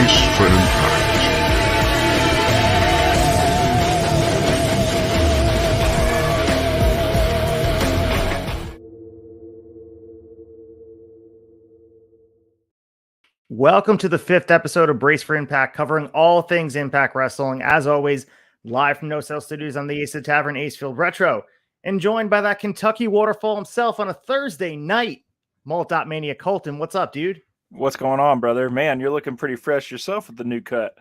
Brace for impact. Welcome to the 5th episode of Brace for Impact, covering all things Impact Wrestling. As always, live from No Cell Studios on the Ace of the Tavern, Acefield Retro, and joined by that Kentucky waterfall himself on a Thursday night, Malt.Mania Colton. What's up, dude? What's going on, brother? Man, you're looking pretty fresh yourself with the new cut.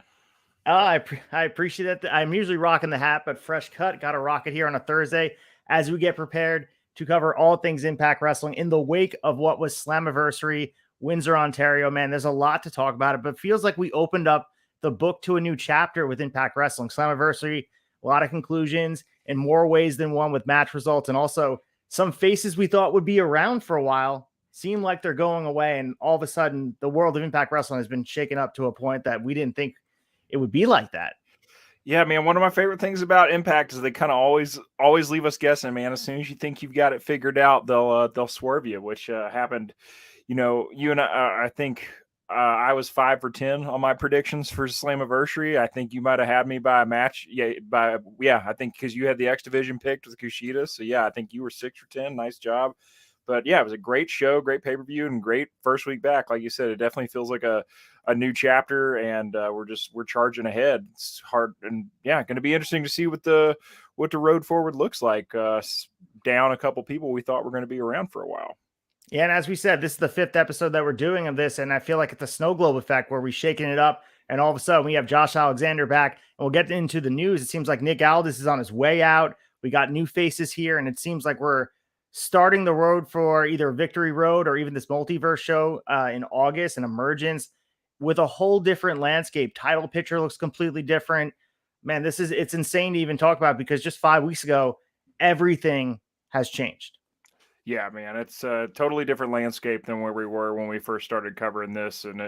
I appreciate that. I'm usually rocking the hat, but fresh cut. Got to rock it here on a Thursday as we get prepared to cover all things Impact Wrestling in the wake of what was SLAMMIVERSARY, Windsor, Ontario. Man, there's a lot to talk about it, but feels like we opened up the book to a new chapter with Impact Wrestling. SLAMMIVERSARY, a lot of conclusions in more ways than one with match results, and also some faces we thought would be around for a while seem like they're going away, and all of a sudden the world of Impact Wrestling has been shaken up to a point that we didn't think it would be like that. Yeah, man, one of my favorite things about Impact is they kind of always leave us guessing, man. As soon as you think you've got it figured out, they'll swerve you, which happened. You know, you and I think I was 5 for 10 on my predictions for SLAMMIVERSARY. I think you might have had me by a match. I think because you had the X Division picked with KUSHIDA. So yeah, I think you were 6 for 10. Nice job. But yeah, it was a great show, great pay-per-view, and great first week back. Like you said, it definitely feels like a new chapter, and we're charging ahead. It's hard, and yeah, going to be interesting to see what the road forward looks like. Down a couple people we thought were going to be around for a while. Yeah, and as we said, this is the 5th episode that we're doing of this, and I feel like it's a snow globe effect where we're shaking it up, and all of a sudden we have Josh Alexander back, and we'll get into the news. It seems like Nick Aldis is on his way out. We got new faces here, and it seems like we're starting the road for either Victory Road or even this multiverse show in August and Emergence with a whole different landscape. Title picture looks completely different. Man, it's insane to even talk about because just 5 weeks ago, everything has changed. Yeah, man, it's a totally different landscape than where we were when we first started covering this, and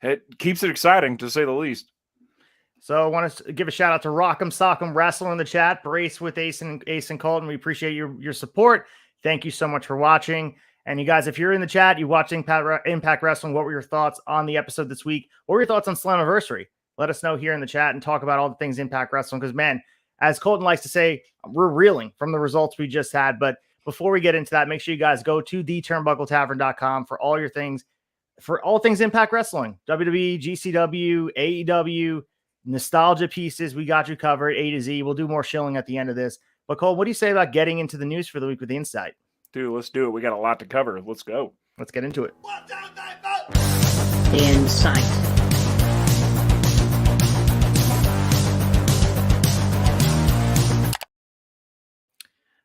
it keeps it exciting, to say the least. So I want to give a shout out to Rock'em Sock'em Wrestling in the chat. Brace with Ace and Colton. We appreciate your support. Thank you so much for watching. And you guys, if you're in the chat, you watching Impact Wrestling, what were your thoughts on the episode this week? What were your thoughts on SLAMMIVERSARY? Let us know here in the chat and talk about all the things Impact Wrestling. Because, man, as Colton likes to say, we're reeling from the results we just had. But before we get into that, make sure you guys go to theturnbuckletavern.com for all your things, for all things Impact Wrestling, WWE, GCW, AEW, nostalgia pieces. We got you covered A to Z. We'll do more shilling at the end of this. But Cole, what do you say about getting into the news for the week with the Insight? Dude, let's do it. We got a lot to cover. Let's go. Let's get into it. The Insight.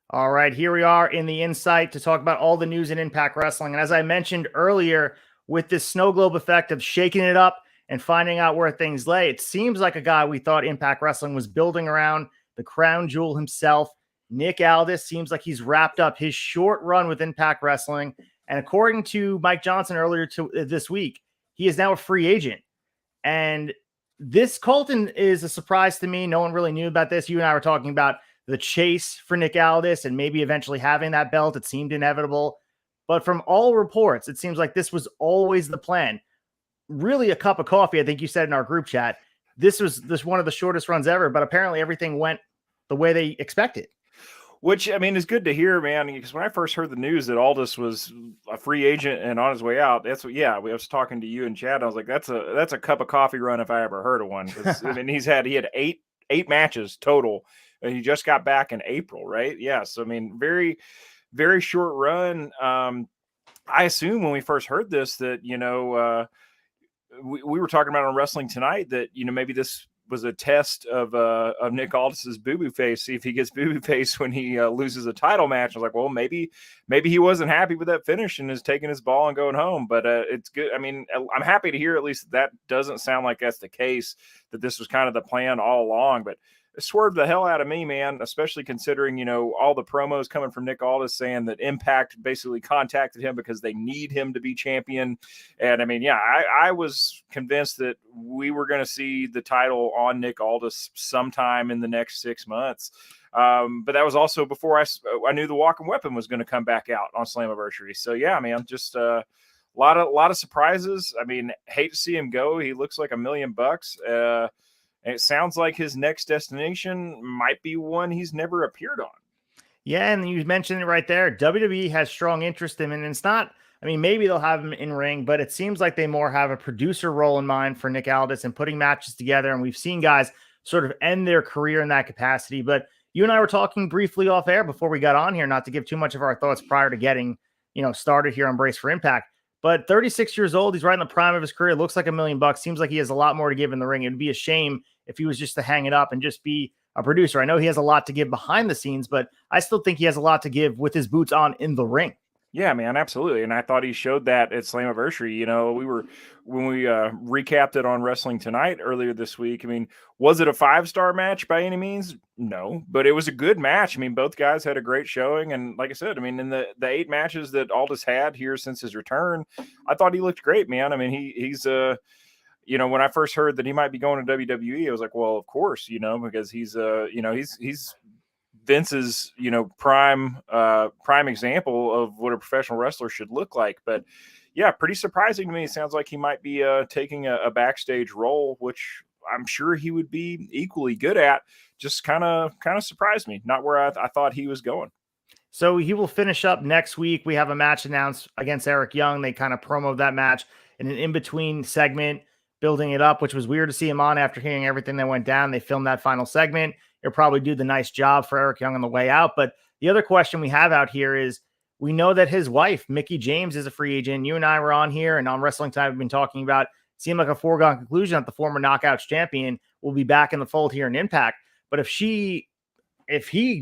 All right, here we are in the Insight to talk about all the news in Impact Wrestling. And as I mentioned earlier, with this snow globe effect of shaking it up and finding out where things lay, it seems like a guy we thought Impact Wrestling was building around, the crown jewel himself. Nick Aldis seems like he's wrapped up his short run with Impact Wrestling. And according to Mike Johnson earlier this week, he is now a free agent. And this Colton is a surprise to me. No one really knew about this. You and I were talking about the chase for Nick Aldis and maybe eventually having that belt. It seemed inevitable. But from all reports, it seems like this was always the plan. Really a cup of coffee, I think you said in our group chat. This was one of the shortest runs ever, but apparently everything went the way they expected. Which, I mean, is good to hear, man, because when I first heard the news that Aldis was a free agent and on his way out, I was talking to you and Chad. I was like, that's a cup of coffee run if I ever heard of one. I mean, he had eight matches total, and he just got back in April, right? Yeah, so, I mean, very, very short run. I assume when we first heard this that, we were talking about on Wrestling Tonight that, maybe this was a test of Nick Aldis's boo-boo face, see if he gets boo-boo face when he loses a title match. I was like, well, maybe he wasn't happy with that finish and is taking his ball and going home. But it's good. I mean, I'm happy to hear at least that doesn't sound like that's the case, that this was kind of the plan all along. But it swerved the hell out of me, man, especially considering, all the promos coming from Nick Aldis saying that Impact basically contacted him because they need him to be champion. And I mean, yeah, I was convinced that we were going to see the title on Nick Aldis sometime in the next 6 months. But that was also before I knew the Walking Weapon was going to come back out on SLAMMIVERSARY. So yeah, man, just a lot of surprises. I mean, hate to see him go. He looks like $1 million. And it sounds like his next destination might be one he's never appeared on. Yeah, and you mentioned it right there. WWE has strong interest in him, and it's not. I mean, maybe they'll have him in ring, but it seems like they more have a producer role in mind for Nick Aldis and putting matches together. And we've seen guys sort of end their career in that capacity. But you and I were talking briefly off air before we got on here, not to give too much of our thoughts prior to getting started here on Brace for Impact. But 36 years old, he's right in the prime of his career. Looks like $1 million. Seems like he has a lot more to give in the ring. It would be a shame if he was just to hang it up and just be a producer. I know he has a lot to give behind the scenes, but I still think he has a lot to give with his boots on in the ring. Yeah, man, absolutely. And I thought he showed that at Slammiversary. When we recapped it on Wrestling Tonight earlier this week, I mean, was it a 5-star match by any means? No, but it was a good match. I mean, both guys had a great showing. And like I said, I mean, in the 8 matches that Aldis had here since his return, I thought he looked great, man. I mean, he's when I first heard that he might be going to WWE, I was like, well, of course, because he's Vince's, prime example of what a professional wrestler should look like. But yeah, pretty surprising to me. It sounds like he might be taking a backstage role, which I'm sure he would be equally good at. Just kind of surprised me. Not where I thought he was going. So he will finish up next week. We have a match announced against Eric Young. They kind of promoted that match in an in-between segment, building it up, which was weird to see him on after hearing everything that went down. They filmed that final segment. He'll probably do the nice job for Eric Young on the way out. But the other question we have out here is, we know that his wife, Mickie James, is a free agent. You and I were on here and on Wrestling Time, we've been talking about, it seemed like a foregone conclusion that the former Knockouts champion will be back in the fold here in Impact. But if he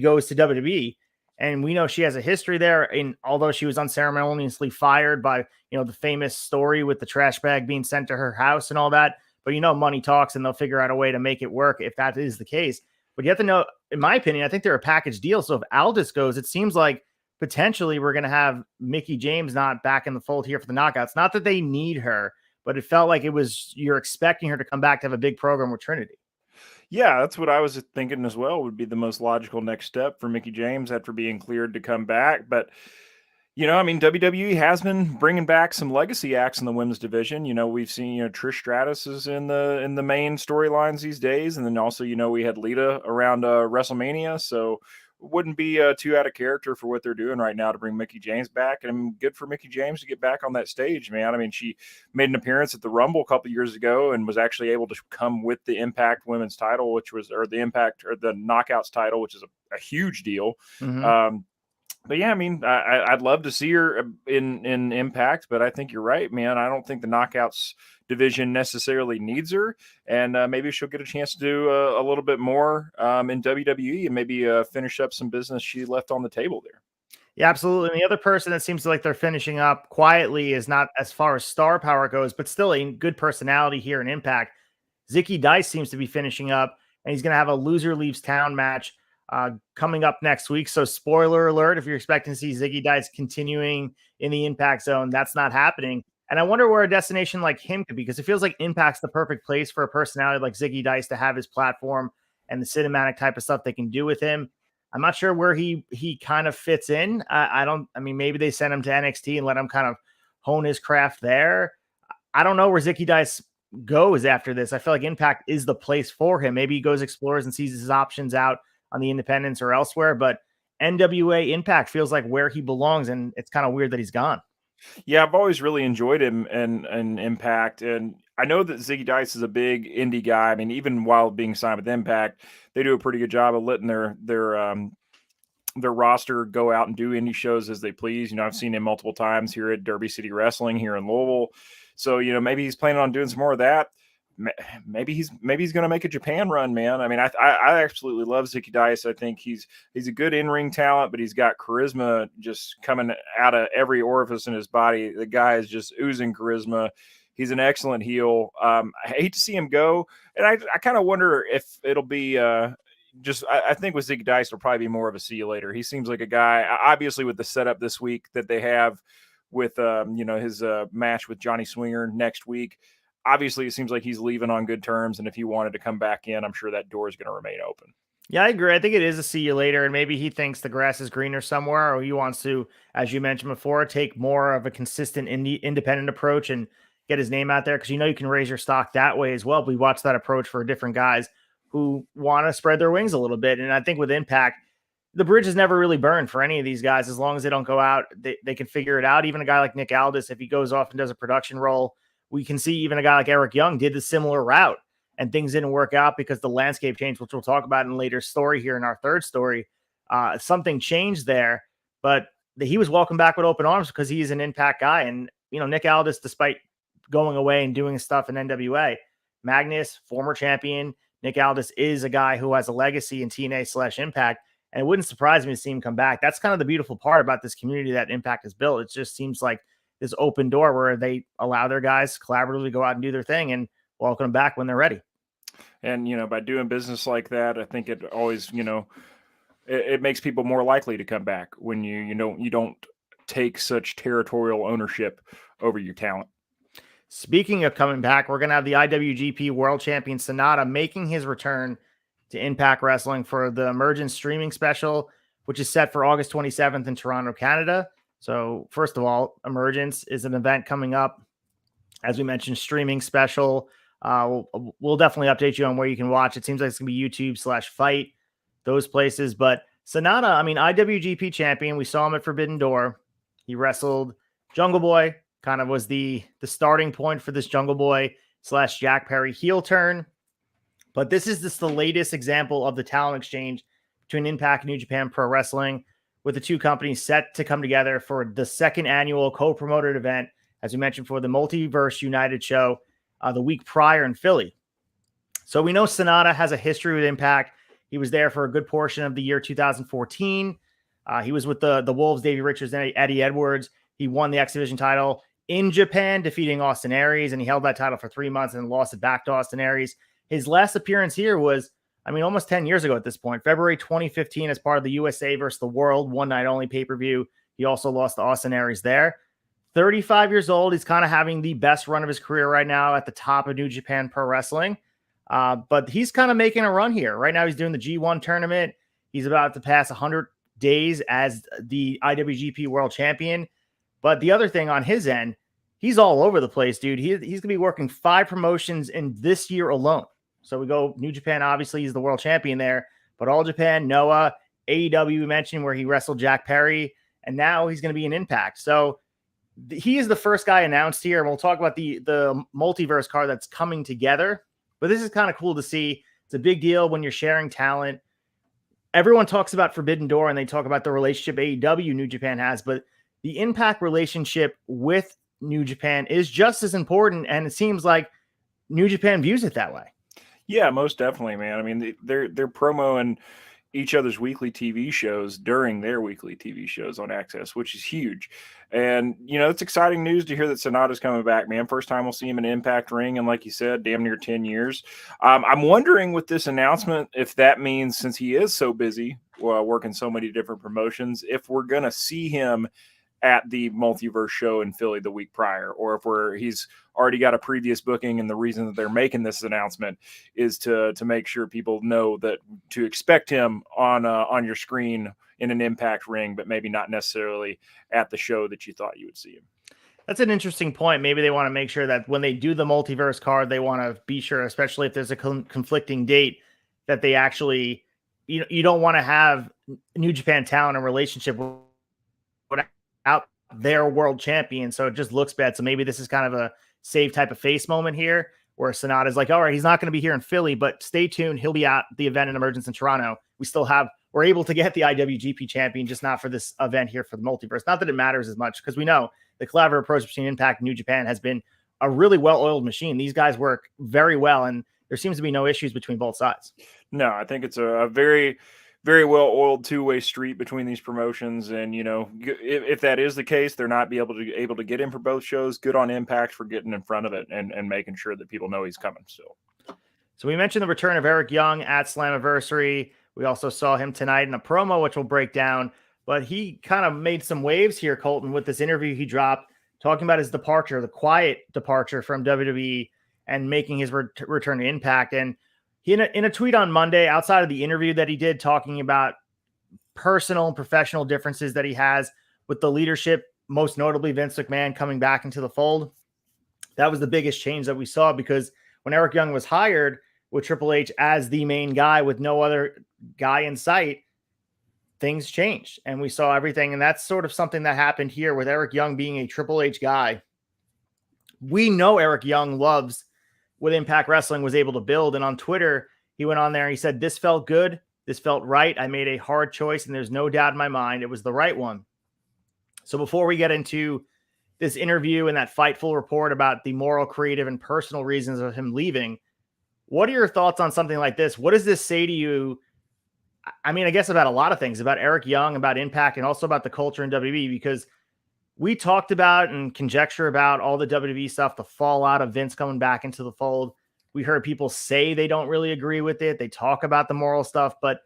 goes to WWE, and we know she has a history there, and although she was unceremoniously fired by, the famous story with the trash bag being sent to her house and all that, but money talks and they'll figure out a way to make it work if that is the case. But you have to know, in my opinion, I think they're a package deal. So if Aldis goes, it seems like potentially we're going to have Mickie James not back in the fold here for the Knockouts. Not that they need her, but it felt like you're expecting her to come back to have a big program with Trinity. Yeah, that's what I was thinking as well, would be the most logical next step for Mickie James after being cleared to come back. But, I mean, WWE has been bringing back some legacy acts in the women's division. We've seen, Trish Stratus is in the main storylines these days. And then also, we had Lita around WrestleMania. So wouldn't be too out of character for what they're doing right now to bring Mickie James back. And I mean, good for Mickie James to get back on that stage, man. I mean, she made an appearance at the Rumble a couple years ago and was actually able to come with the Impact Women's title, or the Knockouts title, which is a huge deal. Mm-hmm. But yeah, I mean, I'd love to see her in Impact, but I think you're right, man. I don't think the Knockouts division necessarily needs her, and maybe she'll get a chance to do a little bit more in WWE and maybe finish up some business she left on the table there. Yeah, absolutely. And the other person that seems like they're finishing up quietly is not as far as star power goes, but still a good personality here in Impact. Zicky Dice seems to be finishing up, and he's going to have a loser leaves town match coming up next week. So spoiler alert, if you're expecting to see Ziggy Dice continuing in the Impact Zone, that's not happening. And I wonder where a destination like him could be, because it feels like Impact's the perfect place for a personality like Ziggy Dice to have his platform and the cinematic type of stuff they can do with him. I'm not sure where he kind of fits in. I mean, maybe they send him to NXT and let him kind of hone his craft there. I don't know where Zicky Dice goes after this. I feel like Impact is the place for him. Maybe he goes, explores, and sees his options out on the independents or elsewhere, but NWA Impact feels like where he belongs, and it's kind of weird that he's gone. Yeah, I've always really enjoyed him and Impact, and I know that Ziggy Dice is a big indie guy. I mean, even while being signed with Impact, they do a pretty good job of letting their roster go out and do indie shows as they please. I've seen him multiple times here at Derby City Wrestling here in Louisville. So, maybe he's planning on doing some more of that. Maybe he's going to make a Japan run, man. I mean, I absolutely love Zicky Dice. I think he's a good in-ring talent, but he's got charisma just coming out of every orifice in his body. The guy is just oozing charisma. He's an excellent heel. I hate to see him go, and I kind of wonder if it'll be I think with Zicky Dice, it'll probably be more of a see you later. He seems like a guy, obviously with the setup this week that they have with his match with Johnny Swinger next week. Obviously, it seems like he's leaving on good terms, and if he wanted to come back in, I'm sure that door is going to remain open. Yeah, I agree. I think it is a see you later, and maybe he thinks the grass is greener somewhere, or he wants to, as you mentioned before, take more of a consistent independent approach and get his name out there because you can raise your stock that way as well. We watch that approach for different guys who want to spread their wings a little bit, and I think with Impact, the bridge is never really burned for any of these guys as long as they don't go out. They can figure it out. Even a guy like Nick Aldis, if he goes off and does a production role, we can see even a guy like Eric Young did the similar route and things didn't work out because the landscape changed, which we'll talk about in a later story here in our third story. Something changed there, but he was welcomed back with open arms because he's an Impact guy. And, Nick Aldis, despite going away and doing stuff in NWA, Magnus, former champion, Nick Aldis is a guy who has a legacy in TNA/Impact. And it wouldn't surprise me to see him come back. That's kind of the beautiful part about this community that Impact has built. It just seems like this open door where they allow their guys collaboratively go out and do their thing and welcome them back when they're ready. And, by doing business like that, I think it always, it makes people more likely to come back when you don't take such territorial ownership over your talent. Speaking of coming back, we're going to have the IWGP World Champion Sonata making his return to Impact Wrestling for the Emergence streaming special, which is set for August 27th in Toronto, Canada. So first of all, Emergence is an event coming up, as we mentioned, streaming special. We'll definitely update you on where you can watch. It seems like it's going to be YouTube/Fight, those places. But Sonata, IWGP champion. We saw him at Forbidden Door. He wrestled Jungle Boy, kind of was the starting point for this Jungle Boy/Jack Perry heel turn. But this is the latest example of the talent exchange between Impact and New Japan Pro Wrestling, with the two companies set to come together for the second annual co-promoted event, as we mentioned, for the Multiverse United show the week prior in Philly. So we know Sonata has a history with Impact. He was there for a good portion of the year 2014. He was with the Wolves, Davey Richards, and Eddie Edwards. He won the X Division title in Japan, defeating Austin Aries, and he held that title for 3 months and lost it back to Austin Aries. His last appearance here was, almost 10 years ago at this point, February 2015, as part of the USA versus the World one night only pay-per-view. He also lost to Austin Aries there. 35 years old. He's kind of having the best run of his career right now at the top of New Japan Pro Wrestling. But he's kind of making a run here. Right now he's doing the G1 tournament. He's about to pass 100 days as the IWGP World Champion. But the other thing on his end, he's all over the place, dude. He's going to be working 5 promotions in this year alone. So we go New Japan, obviously he's the world champion there, but All Japan, Noah, AEW mentioned where he wrestled Jack Perry, and now he's going to be in Impact. So he is the first guy announced here, and we'll talk about the multiverse card that's coming together. But this is kind of cool to see. It's a big deal when you're sharing talent. Everyone talks about Forbidden Door, and they talk about the relationship AEW New Japan has, but the Impact relationship with New Japan is just as important, and it seems like New Japan views it that way. Yeah, most definitely, man. They're promoing each other's weekly TV shows during their weekly TV shows on AXS, which is huge. And, it's exciting news to hear that Sonata's coming back, man. First time we'll see him in Impact Ring, and like you said, damn near 10 years. I'm wondering with this announcement if that means, since he is so busy working so many different promotions, if we're going to see him at the Multiverse show in Philly the week prior, or if he's already got a previous booking, and the reason that they're making this announcement is to make sure people know that to expect him on your screen in an Impact ring, but maybe not necessarily at the show that you thought you would see him. That's an interesting point. Maybe they want to make sure that when they do the multiverse card, they want to be sure, especially if there's a conflicting date, that they actually, you don't want to have New Japan talent in relationship without their world champion, so it just looks bad. So maybe this is kind of a save type of face moment here, where Sonata's like, all right, he's not going to be here in Philly, but stay tuned. He'll be at the event in Emergence in Toronto. We're able to get the IWGP champion, just not for this event here for the multiverse. Not that it matters as much, because we know the collaborative approach between Impact and New Japan has been a really well-oiled machine. These guys work very well, and there seems to be no issues between both sides. No, I think it's a very, very well-oiled two-way street between these promotions. And, if that is the case, they're not able to get in for both shows. Good on Impact for getting in front of it and making sure that people know he's coming still. So we mentioned the return of Eric Young at Slammiversary. We also saw him tonight in a promo, which we'll break down. But he kind of made some waves here, Colton, with this interview he dropped, talking about his departure, the quiet departure from WWE, and making his return to Impact. And He in a tweet on Monday, outside of the interview that he did, talking about personal and professional differences that he has with the leadership, most notably Vince McMahon coming back into the fold. That was the biggest change that we saw, because when Eric Young was hired with Triple H as the main guy with no other guy in sight, things changed and we saw everything. And that's sort of something that happened here with Eric Young being a Triple H guy. We know Eric Young loves what Impact Wrestling was able to build. And on Twitter, he went on there and he said, "This felt good. This felt right. I made a hard choice, and there's no doubt in my mind it was the right one." So before we get into this interview and that Fightful report about the moral, creative, and personal reasons of him leaving, what are your thoughts on something like this? What does this say to you? I mean, I guess about a lot of things, about Eric Young, about Impact, and also about the culture in WWE, because we talked about and conjecture about all the WWE stuff, the fallout of Vince coming back into the fold. We heard people say they don't really agree with it. They talk about the moral stuff, but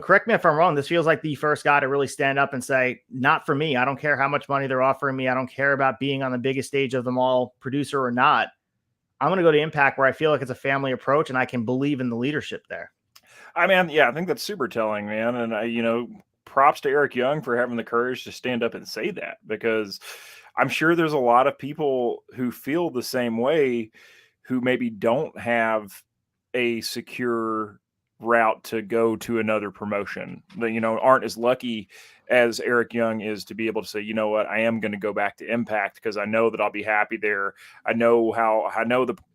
correct me if I'm wrong. This feels like the first guy to really stand up and say, "Not for me. I don't care how much money they're offering me. I don't care about being on the biggest stage of them all, producer or not. I'm going to go to Impact where I feel like it's a family approach and I can believe in the leadership there." I mean, yeah, I think that's super telling, man. And props to Eric Young for having the courage to stand up and say that, because I'm sure there's a lot of people who feel the same way, who maybe don't have a secure route to go to another promotion, that aren't as lucky as Eric Young is to be able to say, "You know what, I am going to go back to Impact because I know that I'll be happy there. I know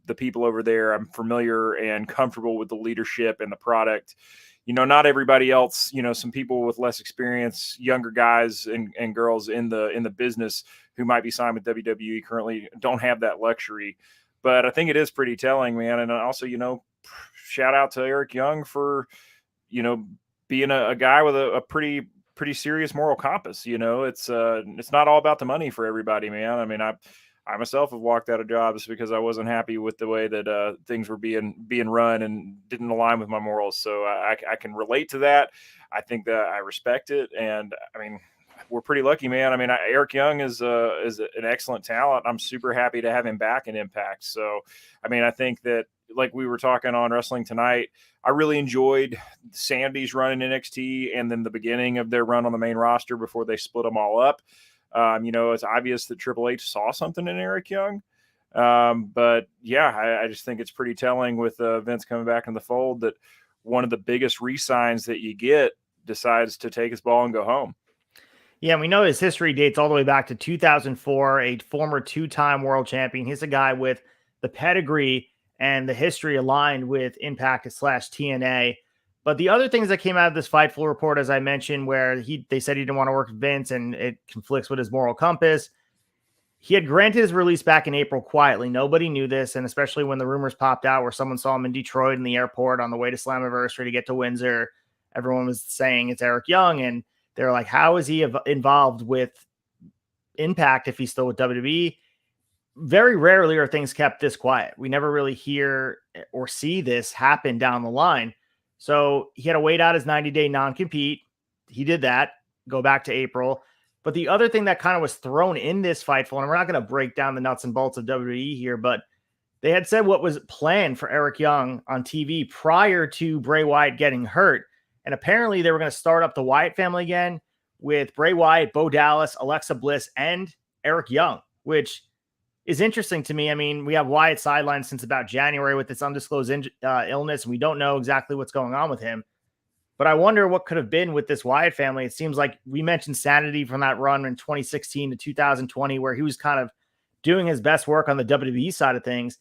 the people over there. I'm familiar and comfortable with the leadership and the product." Not everybody else, some people with less experience, younger guys and girls in the business who might be signed with WWE currently don't have that luxury. But I think it is pretty telling, man. And also, shout out to Eric Young for, being a guy with a pretty serious moral compass. It's not all about the money for everybody, man. I mean, I myself have walked out of jobs because I wasn't happy with the way that things were being run and didn't align with my morals. So I can relate to that. I think that I respect it. And I mean, we're pretty lucky, man. I mean, Eric Young is an excellent talent. I'm super happy to have him back in Impact. So, I mean, I think that, like we were talking on Wrestling Tonight, I really enjoyed Sandy's run in NXT and then the beginning of their run on the main roster before they split them all up. It's obvious that Triple H saw something in Eric Young. But yeah, I just think it's pretty telling with Vince coming back in the fold that one of the biggest re-signs that you get decides to take his ball and go home. Yeah, we know his history dates all the way back to 2004, a former two-time world champion. He's a guy with the pedigree and the history aligned with Impact / TNA. But the other things that came out of this Fightful report, as I mentioned, where they said he didn't want to work with Vince and it conflicts with his moral compass. He had granted his release back in April quietly. Nobody knew this, and especially when the rumors popped out where someone saw him in Detroit in the airport on the way to Slammiversary to get to Windsor, everyone was saying it's Eric Young, and they're like, how is he involved with Impact if he's still with WWE? Very rarely are things kept this quiet. We never really hear or see this happen down the line. So he had to wait out his 90-day non-compete. He did that, go back to April. But the other thing that kind of was thrown in this Fightful, and we're not going to break down the nuts and bolts of WWE here, but they had said what was planned for Eric Young on TV prior to Bray Wyatt getting hurt. And apparently they were going to start up the Wyatt family again with Bray Wyatt, Bo Dallas, Alexa Bliss, and Eric Young, which is interesting to me. I mean, we have Wyatt sidelined since about January with this undisclosed illness, and we don't know exactly what's going on with him. But I wonder what could have been with this Wyatt family. It seems like we mentioned sanity from that run in 2016 to 2020, where he was kind of doing his best work on the WWE side of things.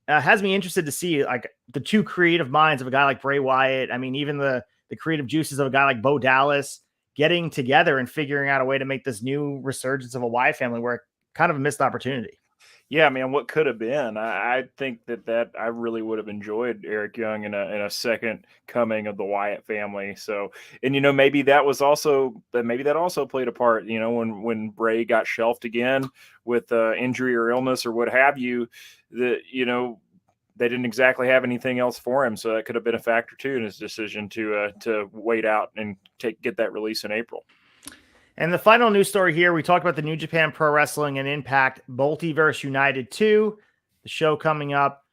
Has me interested to see like the two creative minds of a guy like Bray Wyatt. I mean, even the creative juices of a guy like Bo Dallas getting together and figuring out a way to make this new resurgence of a Wyatt family work. Kind of a missed opportunity. Yeah, man, what could have been? I think that I really would have enjoyed Eric Young in a second coming of the Wyatt family. So, and maybe that also played a part. When Bray got shelved again with injury or illness or what have you, that they didn't exactly have anything else for him. So that could have been a factor too in his decision to wait out and get that release in April. And the final news story here, we talked about the New Japan Pro Wrestling and Impact Multiverse United 2, the show coming up.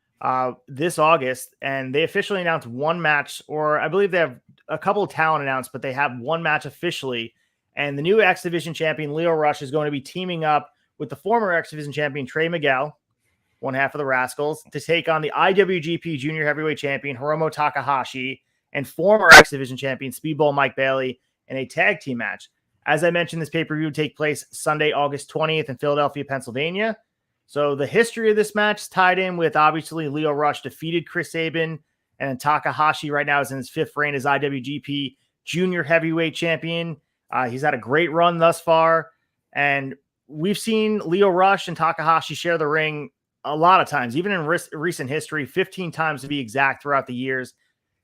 this August, and they officially announced one match, or I believe they have a couple of talent announced, but they have one match officially. And the new X Division champion, Lio Rush, is going to be teaming up with the former X Division champion, Trey Miguel, one half of the Rascals, to take on the IWGP Junior Heavyweight Champion, Hiromu Takahashi, and former X Division champion, Speedball Mike Bailey, in a tag team match. As I mentioned, this pay-per-view will take place Sunday, August 20th in Philadelphia, Pennsylvania. So the history of this match is tied in with, obviously, Lio Rush defeated Chris Sabin, and Takahashi right now is in his 5th reign as IWGP Junior Heavyweight Champion. He's had a great run thus far, and we've seen Lio Rush and Takahashi share the ring a lot of times, even in recent history, 15 times to be exact throughout the years.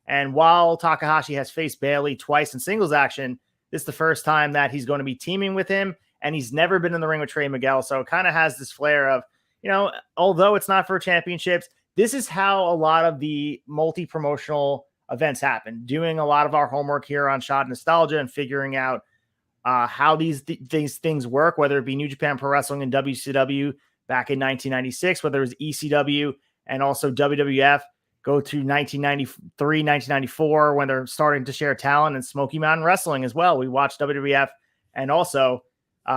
And while Takahashi has faced Bailey twice in singles action, this is the first time that he's going to be teaming with him, and he's never been in the ring with Trey Miguel. So it kind of has this flair of, although it's not for championships, this is how a lot of the multi-promotional events happen. Doing a lot of our homework here on Shot Nostalgia and figuring out how these things work, whether it be New Japan Pro Wrestling and WCW back in 1996, whether it was ECW and also WWF, go to 1993, 1994, when they're starting to share talent, and Smoky Mountain Wrestling as well. We watched WWF and also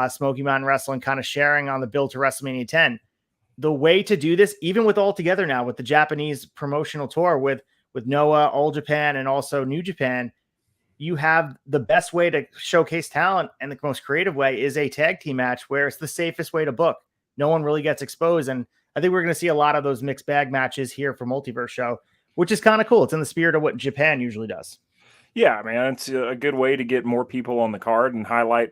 Smoky Mountain Wrestling kind of sharing on the build to WrestleMania 10. The way to do this, even with All Together now, with the Japanese promotional tour with Noah, All Japan, and also New Japan, you have the best way to showcase talent, and the most creative way is a tag team match, where it's the safest way to book. No one really gets exposed, and I think we're going to see a lot of those mixed bag matches here for Multiverse Show, which is kind of cool. It's in the spirit of what Japan usually does. Yeah, man, it's a good way to get more people on the card and highlight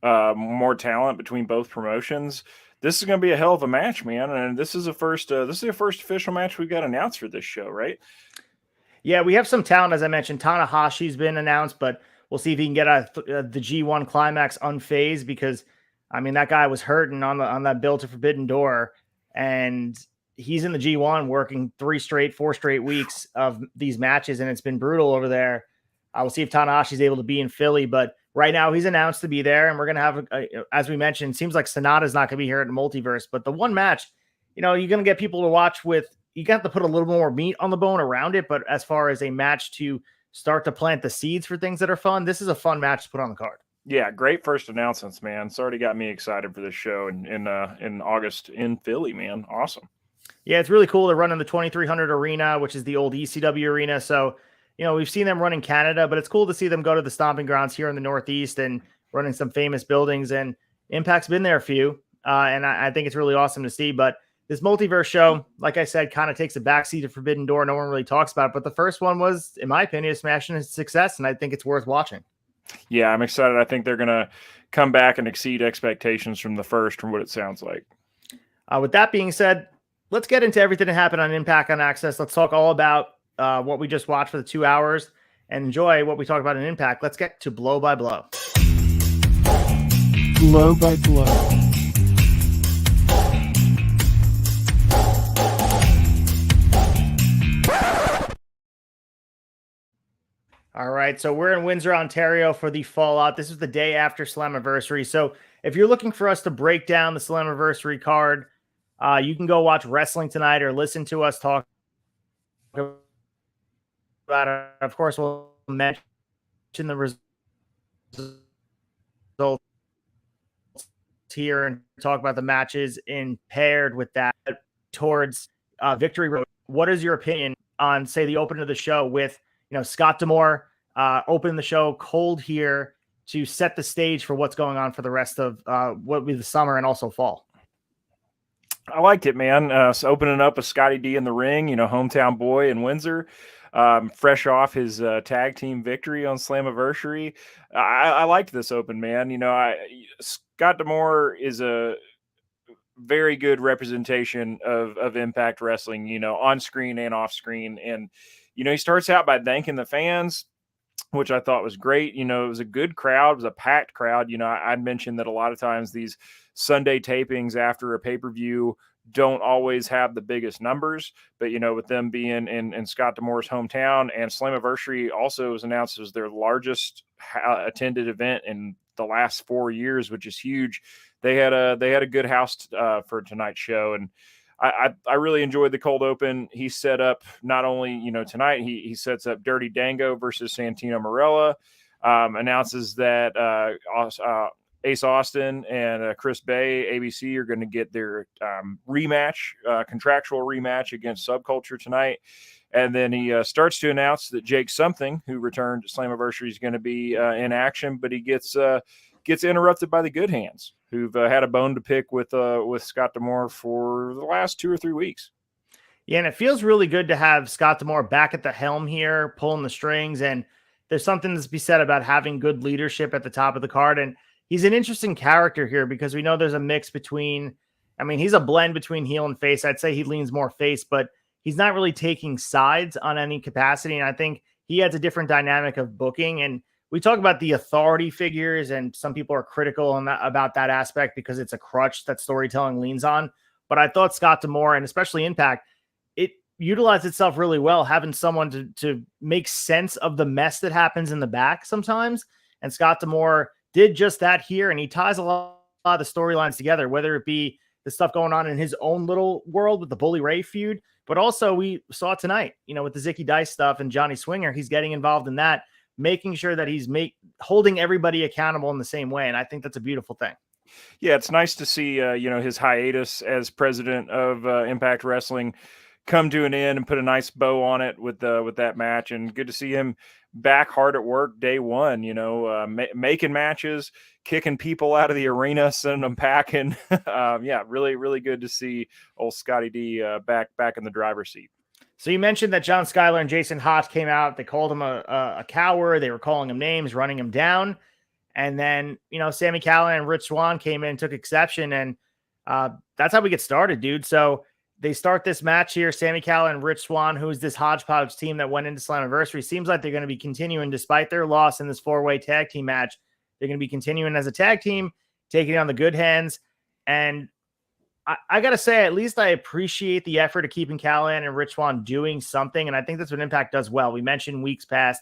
more talent between both promotions. This is going to be a hell of a match, man, and this is the first official match we've got announced for this show, right? Yeah, we have some talent, as I mentioned. Tanahashi's been announced, but we'll see if he can get the G1 Climax unfazed, because I mean, that guy was hurting on that build to Forbidden Door, and he's in the G1 working 4 straight weeks of these matches, and it's been brutal over there. We'll see if Tanahashi's able to be in Philly, but right now he's announced to be there, and we're going to have, as we mentioned, seems like Sonata's not going to be here at the Multiverse, but the one match, you're going to get people to watch with, you got to put a little more meat on the bone around it, but as far as a match to start to plant the seeds for things that are fun, this is a fun match to put on the card. Yeah, great first announcements, man. It's already got me excited for this show in August in Philly, man. Awesome. Yeah, it's really cool. They're running the 2300 arena, which is the old ECW arena. So, we've seen them run in Canada, but it's cool to see them go to the stomping grounds here in the Northeast and running some famous buildings. And Impact's been there a few, and I think it's really awesome to see. But this Multiverse Show, like I said, kind of takes a backseat to Forbidden Door. No one really talks about it, but the first one was, in my opinion, a smashing success, and I think it's worth watching. Yeah, I'm excited. I think they're going to come back and exceed expectations from the first, from what it sounds like. With that being said, let's get into everything that happened on Impact on AXS. Let's talk all about what we just watched for the 2 hours and enjoy what we talked about in Impact. Let's get to blow by blow. Blow by blow. All right, so we're in Windsor, Ontario for the Fallout. This is the day after Slammiversary. So if you're looking for us to break down the Slammiversary card, you can go watch Wrestling Tonight or listen to us talk about it. Of course, we'll mention the results here and talk about the matches in paired with that towards Victory Road. What is your opinion on, say, the opening of the show with Scott D'Amore opening the show cold here to set the stage for what's going on for the rest of what will be the summer and also fall? I liked it, man. So opening up with Scotty D in the ring, hometown boy in Windsor, fresh off his tag team victory on Slammiversary. I liked this open, man. Scott D'Amore is a very good representation of Impact Wrestling, on screen and off screen. And, he starts out by thanking the fans, which I thought was great. It was a good crowd. It was a packed crowd. I'd mentioned that a lot of times these Sunday tapings after a pay-per-view don't always have the biggest numbers, but, with them being in Scott D'Amore's hometown, and Slammiversary also was announced as their largest attended event in the last 4 years, which is huge. They had a good house for tonight's show. And I really enjoyed the cold open. He set up not only, you know, tonight, he sets up Dirty Dango versus Santino Marella, announces that Ace Austin and Chris Bay, ABC, are going to get their rematch, contractual rematch against Subculture tonight. And then he starts to announce that Jake Something, who returned to Slammiversary, is going to be in action, but he gets interrupted by the Good Hands, who've had a bone to pick with Scott D'Amore for the last 2 or 3 weeks. Yeah, and it feels really good to have Scott D'Amore back at the helm here, pulling the strings. And there's something to be said about having good leadership at the top of the card. And he's an interesting character here because we know there's a mix between, I mean, he's a blend between heel and face. I'd say he leans more face, but he's not really taking sides on any capacity. And I think he adds a different dynamic of booking. And we talk about the authority figures, and some people are critical about that aspect because it's a crutch that storytelling leans on. But I thought Scott D'Amore, and especially Impact, it utilized itself really well, having someone to make sense of the mess that happens in the back sometimes. And Scott D'Amore did just that here, and he ties a lot of the storylines together, whether it be the stuff going on in his own little world with the Bully Ray feud, but also we saw tonight, you know, with the Zicky Dice stuff and Johnny Swinger, he's getting involved in that, making sure that he's holding everybody accountable in the same way. And I think that's a beautiful thing. Yeah, it's nice to see, you know, his hiatus as president of Impact Wrestling come to an end and put a nice bow on it with that match. And good to see him back hard at work day one, you know, making matches, kicking people out of the arena, sending them packing. Yeah, really, really good to see old Scotty D back in the driver's seat. So you mentioned that John Schuyler and Jason Haas came out. They called him a coward. They were calling him names, running him down. And then, you know, Sami Callihan and Rich Swann came in and took exception. And that's how we get started, dude. So they start this match here. Sami Callihan and Rich Swann, who's this hodgepodge team that went into Slammiversary, seems like they're going to be continuing, despite their loss in this 4-way tag team match. They're going to be continuing as a tag team, taking on the Good Hands. And I got to say, at least I appreciate the effort of keeping Callihan and Rich Swann doing something. And I think that's what Impact does well. We mentioned weeks past,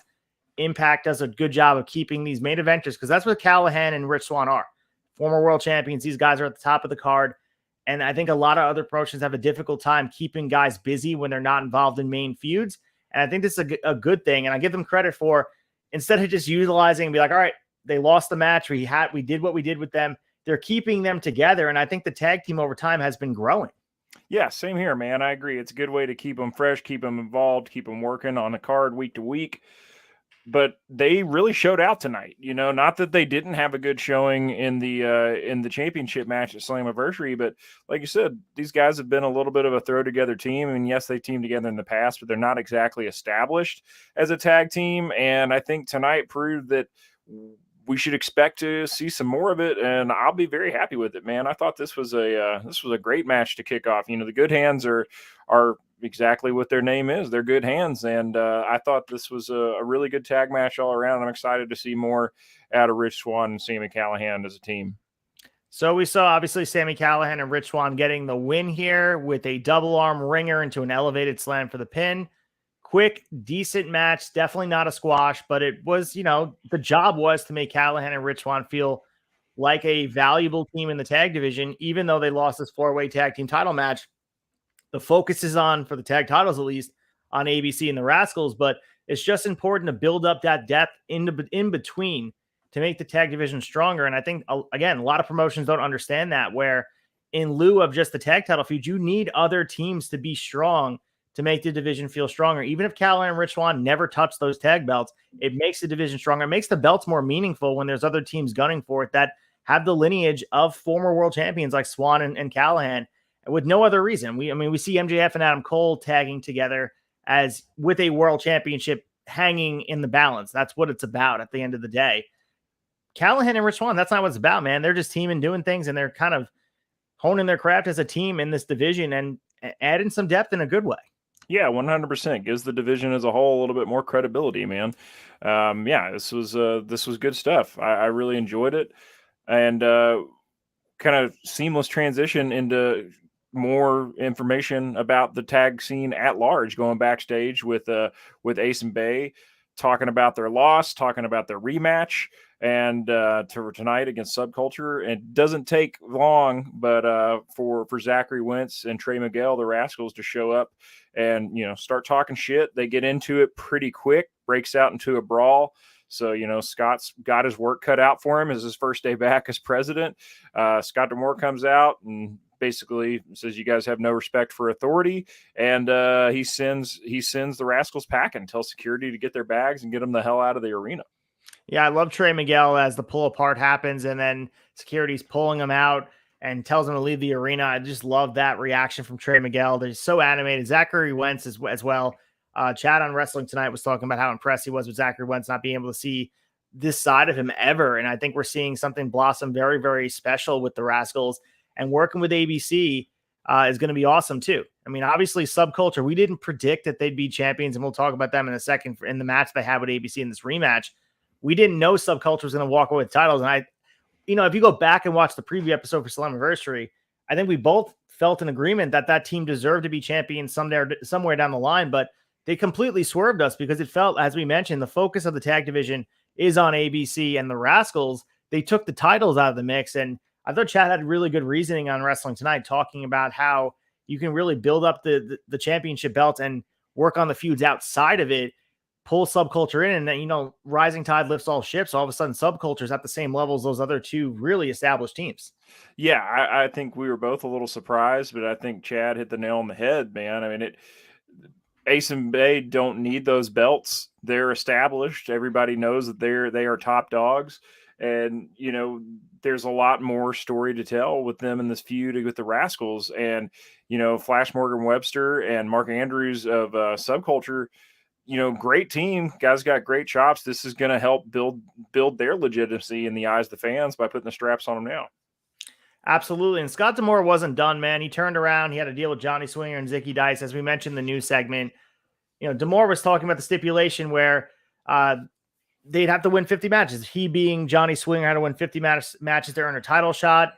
Impact does a good job of keeping these main eventers, because that's what Callihan and Rich Swann are. Former world champions. These guys are at the top of the card. And I think a lot of other promotions have a difficult time keeping guys busy when they're not involved in main feuds. And I think this is a good thing. And I give them credit for, instead of just utilizing and be like, all right, they lost the match. We did what we did with them. They're keeping them together. And I think the tag team over time has been growing. Yeah, same here, man. I agree. It's a good way to keep them fresh, keep them involved, keep them working on the card week to week. But they really showed out tonight. You know, not that they didn't have a good showing in the championship match at Slammiversary, but like you said, these guys have been a little bit of a throw together team. I mean, yes, they teamed together in the past, but they're not exactly established as a tag team. And I think tonight proved that we should expect to see some more of it, and I'll be very happy with it, man. I thought this was a great match to kick off. You know, the Good Hands are exactly what their name is. They're good hands, and I thought this was a really good tag match all around. I'm excited to see more out of Rich Swann and Sami Callihan as a team. So we saw, obviously, Sami Callihan and Rich Swann getting the win here with a double arm ringer into an elevated slam for the pin. Quick, decent match. Definitely not a squash, but it was, you know, the job was to make Callihan and Rich Swann feel like a valuable team in the tag division, even though they lost this 4-way tag team title match. The focus is on, for the tag titles at least, on ABC and the Rascals, but it's just important to build up that depth in between to make the tag division stronger. And I think, again, a lot of promotions don't understand that, where in lieu of just the tag title feud, you need other teams to be strong to make the division feel stronger. Even if Callihan and Rich Swann never touch those tag belts, it makes the division stronger. It makes the belts more meaningful when there's other teams gunning for it that have the lineage of former world champions like Swann and Callihan, with no other reason. We see MJF and Adam Cole tagging together as with a world championship hanging in the balance. That's what it's about at the end of the day. Callihan and Rich Swann, that's not what it's about, man. They're just teaming, doing things, and they're kind of honing their craft as a team in this division and adding some depth in a good way. Yeah, 100% gives the division as a whole a little bit more credibility, man. Yeah, this was good stuff. I really enjoyed it, and kind of seamless transition into more information about the tag scene at large, going backstage with Ace and Bay, talking about their loss, talking about their rematch, and tonight against Subculture. It doesn't take long, but for Zachary Wentz and Trey Miguel, the Rascals, to show up and start talking shit. They get into it pretty quick, breaks out into a brawl. So, Scott's got his work cut out for him as his first day back as president. Scott D'Amore comes out and basically says, you guys have no respect for authority. And he sends the Rascals packing, tells security to get their bags and get them the hell out of the arena. Yeah, I love Trey Miguel as the pull apart happens and then security's pulling him out and tells him to leave the arena. I just love that reaction from Trey Miguel. They're so animated. Zachary Wentz as well. Chad on Wrestling Tonight was talking about how impressed he was with Zachary Wentz not being able to see this side of him ever. And I think we're seeing something blossom very, very special with the Rascals, and working with ABC is going to be awesome too. I mean, obviously Subculture, we didn't predict that they'd be champions, and we'll talk about them in a second in the match they had with ABC in this rematch. We didn't know Subculture was going to walk away with titles. And if you go back and watch the preview episode for SLAMMIVERSARY, I think we both felt in agreement that team deserved to be champions somewhere down the line, but they completely swerved us because it felt, as we mentioned, the focus of the tag division is on ABC, and the Rascals, they took the titles out of the mix. And I thought Chad had really good reasoning on Wrestling Tonight, talking about how you can really build up the championship belt and work on the feuds outside of it, pull Subculture in, and then, rising tide lifts all ships. All of a sudden, Subculture's at the same level as those other two really established teams. Yeah, I think we were both a little surprised, but I think Chad hit the nail on the head, man. I mean, Ace and Bay don't need those belts. They're established. Everybody knows that they are top dogs. And, there's a lot more story to tell with them in this feud with the Rascals. And, Flash Morgan Webster and Mark Andrews of Subculture, great team. Guys got great chops. This is going to help build their legitimacy in the eyes of the fans by putting the straps on them now. Absolutely. And Scott D'Amore wasn't done, man. He turned around. He had to deal with Johnny Swinger and Zicky Dice. As we mentioned in the news segment, D'Amore was talking about the stipulation where they'd have to win 50 matches. He, being Johnny Swinger, had to win 50 matches to earn a title shot.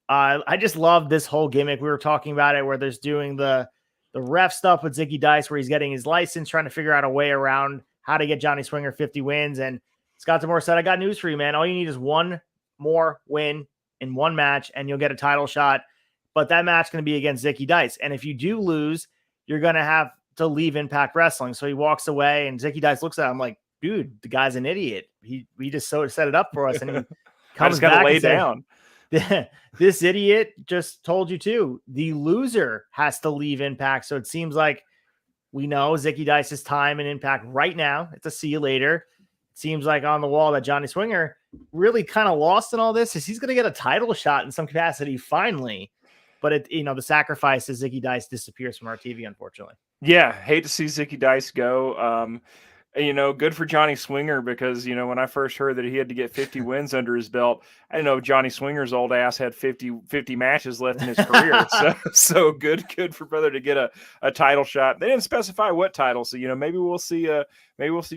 I just love this whole gimmick. We were talking about it where there's doing the ref stuff with Zicky Dice where he's getting his license, trying to figure out a way around how to get Johnny Swinger 50 wins. And Scott D'Amore said, I got news for you, man. All you need is one more win in one match and you'll get a title shot. But that match is going to be against Zicky Dice. And if you do lose, you're going to have to leave Impact Wrestling. So he walks away and Zicky Dice looks at him like, dude, the guy's an idiot. He just set it up for us. And he comes back and down. This idiot just told you too. The loser has to leave Impact. So it seems like we know Zicky Dice's time in Impact right now. It's a see you later. It seems like on the wall that Johnny Swinger really kind of lost in all this is he's going to get a title shot in some capacity finally. But the sacrifice is Zicky Dice disappears from our TV, unfortunately. Yeah, hate to see Zicky Dice go. Good for Johnny Swinger because, when I first heard that he had to get 50 wins under his belt, I didn't know Johnny Swinger's old ass had 50 matches left in his career. So good for brother to get a title shot. They didn't specify what title. So, maybe we'll see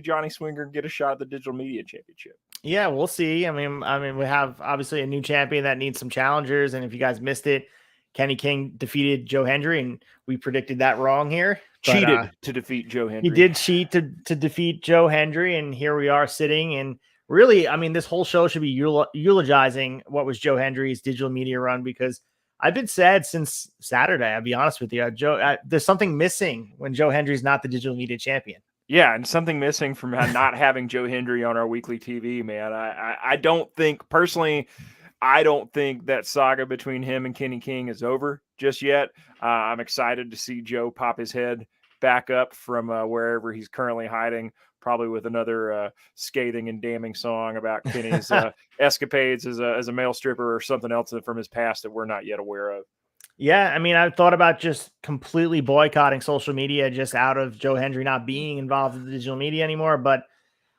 Johnny Swinger get a shot at the Digital Media Championship. Yeah, we'll see. I mean, we have obviously a new champion that needs some challengers. And if you guys missed it, Kenny King defeated Joe Hendry, and we predicted that wrong here. Cheated to defeat Joe Hendry. He did cheat to defeat Joe Hendry, and here we are sitting. And really, this whole show should be eulogizing what was Joe Hendry's digital media run, because I've been sad since Saturday. I'll be honest with you, Joe. There's something missing when Joe Hendry's not the digital media champion. Yeah, and something missing from not having Joe Hendry on our weekly TV, man. I don't think personally. I don't think that saga between him and Kenny King is over just yet. I'm excited to see Joe pop his head back up from wherever he's currently hiding, probably with another scathing and damning song about Kenny's escapades as a male stripper or something else from his past that we're not yet aware of. Yeah, I've thought about just completely boycotting social media just out of Joe Hendry not being involved in the digital media anymore. But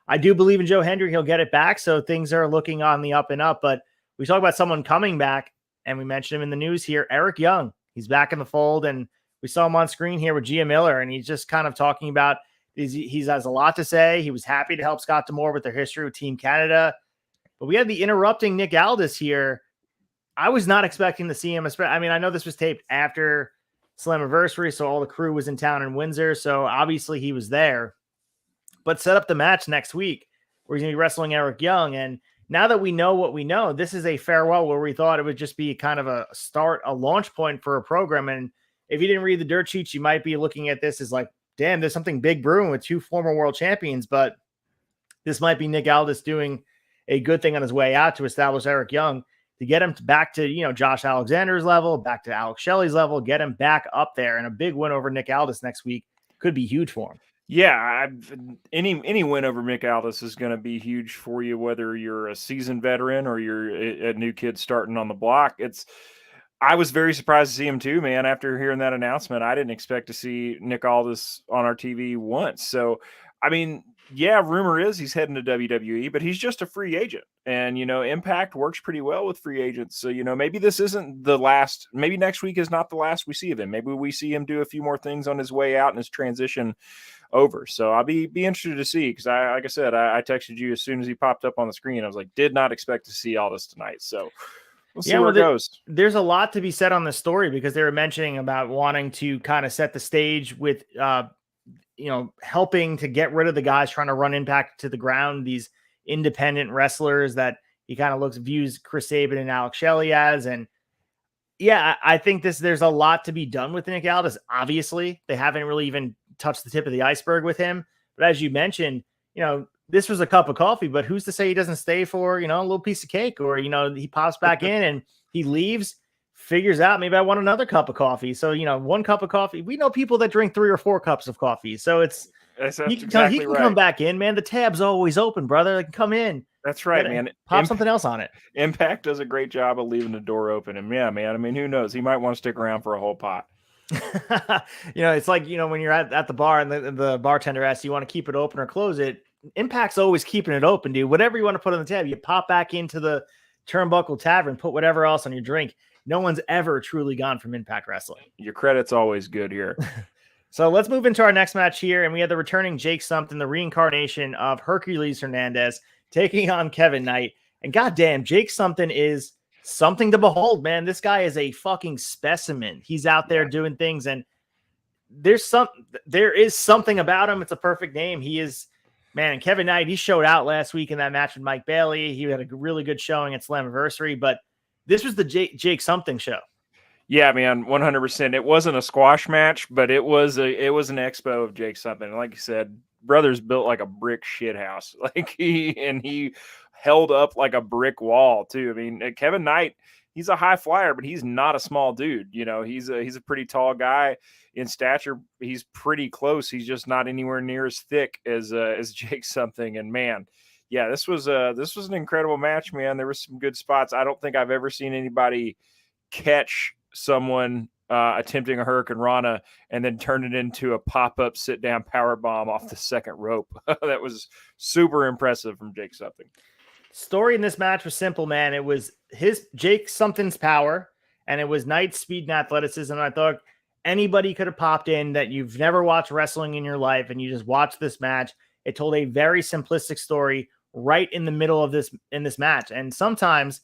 I do believe in Joe Hendry. He'll get it back. So things are looking on the up and up. But we talk about someone coming back, and we mentioned him in the news here, Eric Young. He's back in the fold, and we saw him on screen here with Gia Miller, and he's just kind of talking about he has a lot to say. He was happy to help Scott D'Amore with their history with Team Canada. But we had the interrupting Nick Aldis here. I was not expecting to see him. I know this was taped after Slammiversary, so all the crew was in town in Windsor, so obviously he was there. but set up the match next week where he's going to be wrestling Eric Young. And now that we know what we know, this is a farewell where we thought it would just be kind of a launch point for a program. And if you didn't read the dirt sheets, you might be looking at this as like, damn, there's something big brewing with 2 former world champions, but this might be Nick Aldis doing a good thing on his way out to establish Eric Young, to get him back to, Josh Alexander's level, back to Alex Shelley's level, get him back up there. And a big win over Nick Aldis next week could be huge for him. Yeah, any win over Nick Aldis is going to be huge for you, whether you're a seasoned veteran or you're a new kid starting on the block. I was very surprised to see him too, man. After hearing that announcement, I didn't expect to see Nick Aldis on our TV once. So, I mean, yeah, rumor is he's heading to WWE, but he's just a free agent. And, Impact works pretty well with free agents. So, maybe this isn't the last, maybe next week is not the last we see of him. Maybe we see him do a few more things on his way out and his transition over. So I'll be interested to see, because like I said, I texted you as soon as he popped up on the screen. I was like, did not expect to see all this tonight. So we'll see where it goes. There's a lot to be said on this story, because they were mentioning about wanting to kind of set the stage with, helping to get rid of the guys trying to run Impact to the ground, these independent wrestlers that he kind of views Chris Sabin and Alex Shelley as. And yeah, I think there's a lot to be done with Nick Aldis. Obviously, they haven't really even touched the tip of the iceberg with him. But as you mentioned, this was a cup of coffee, but who's to say he doesn't stay for, a little piece of cake, or, he pops back in and he leaves, figures out, maybe I want another cup of coffee. So, 1 cup of coffee, we know people that drink 3 or 4 cups of coffee. So he can come back in, man. The tab's always open, brother. Like, come in. That's right, man. Pop something else on it. Impact does a great job of leaving the door open. And yeah, man, I mean, who knows? He might want to stick around for a whole pot. It's like, when you're at the bar and the bartender asks, you want to keep it open or close it? Impact's always keeping it open, dude. Whatever you want to put on the tab, you pop back into the Turnbuckle Tavern, put whatever else on your drink. No one's ever truly gone from Impact Wrestling. Your credit's always good here. So let's move into our next match here. And we have the returning Jake Something, the reincarnation of Hercules Hernandez, taking on Kevin Knight. And goddamn, Jake Something is something to behold, man. This guy is a fucking specimen. He's out there doing things, and there is something about him. It's a perfect name. He is, man. And Kevin Knight, he showed out last week in that match with Mike Bailey. He had a really good showing at SLAMMIVERSARY, but this was the Jake Something show. Yeah, man, 100%. It wasn't a squash match, but it was an expo of Jake Something. And like you said, brother's built like a brick shit house. Like he held up like a brick wall too. I mean, Kevin Knight, he's a high flyer, but he's not a small dude. He's a pretty tall guy in stature. He's pretty close. He's just not anywhere near as thick as Jake Something. And man, yeah, this was an incredible match, man. There were some good spots. I don't think I've ever seen anybody catch someone attempting a Hurricane Rana and then turn it into a pop-up sit-down power bomb off the second rope. That was super impressive from Jake Something. Story in this match was simple, man. It was Jake Something's power, and it was Knight's speed and athleticism. And I thought anybody could have popped in that you've never watched wrestling in your life, and you just watched this match. It told a very simplistic story right in the middle of this match. And sometimes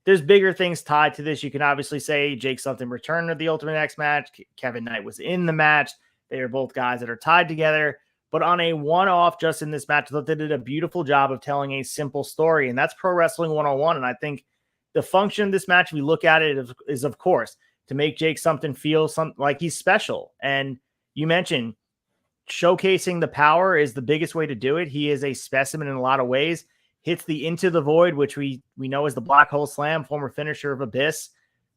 there's bigger things tied to this. You can obviously say Jake Something returned to the Ultimate X match. Kevin Knight was in the match. They are both guys that are tied together. But on a one-off, just in this match, I thought they did a beautiful job of telling a simple story. And that's Pro Wrestling 101. And I think the function of this match, if we look at it, is of course, to make Jake Something feel like he's special. And you mentioned showcasing the power is the biggest way to do it. He is a specimen in a lot of ways. Hits the Into the Void, which we know is the Black Hole Slam, former finisher of Abyss,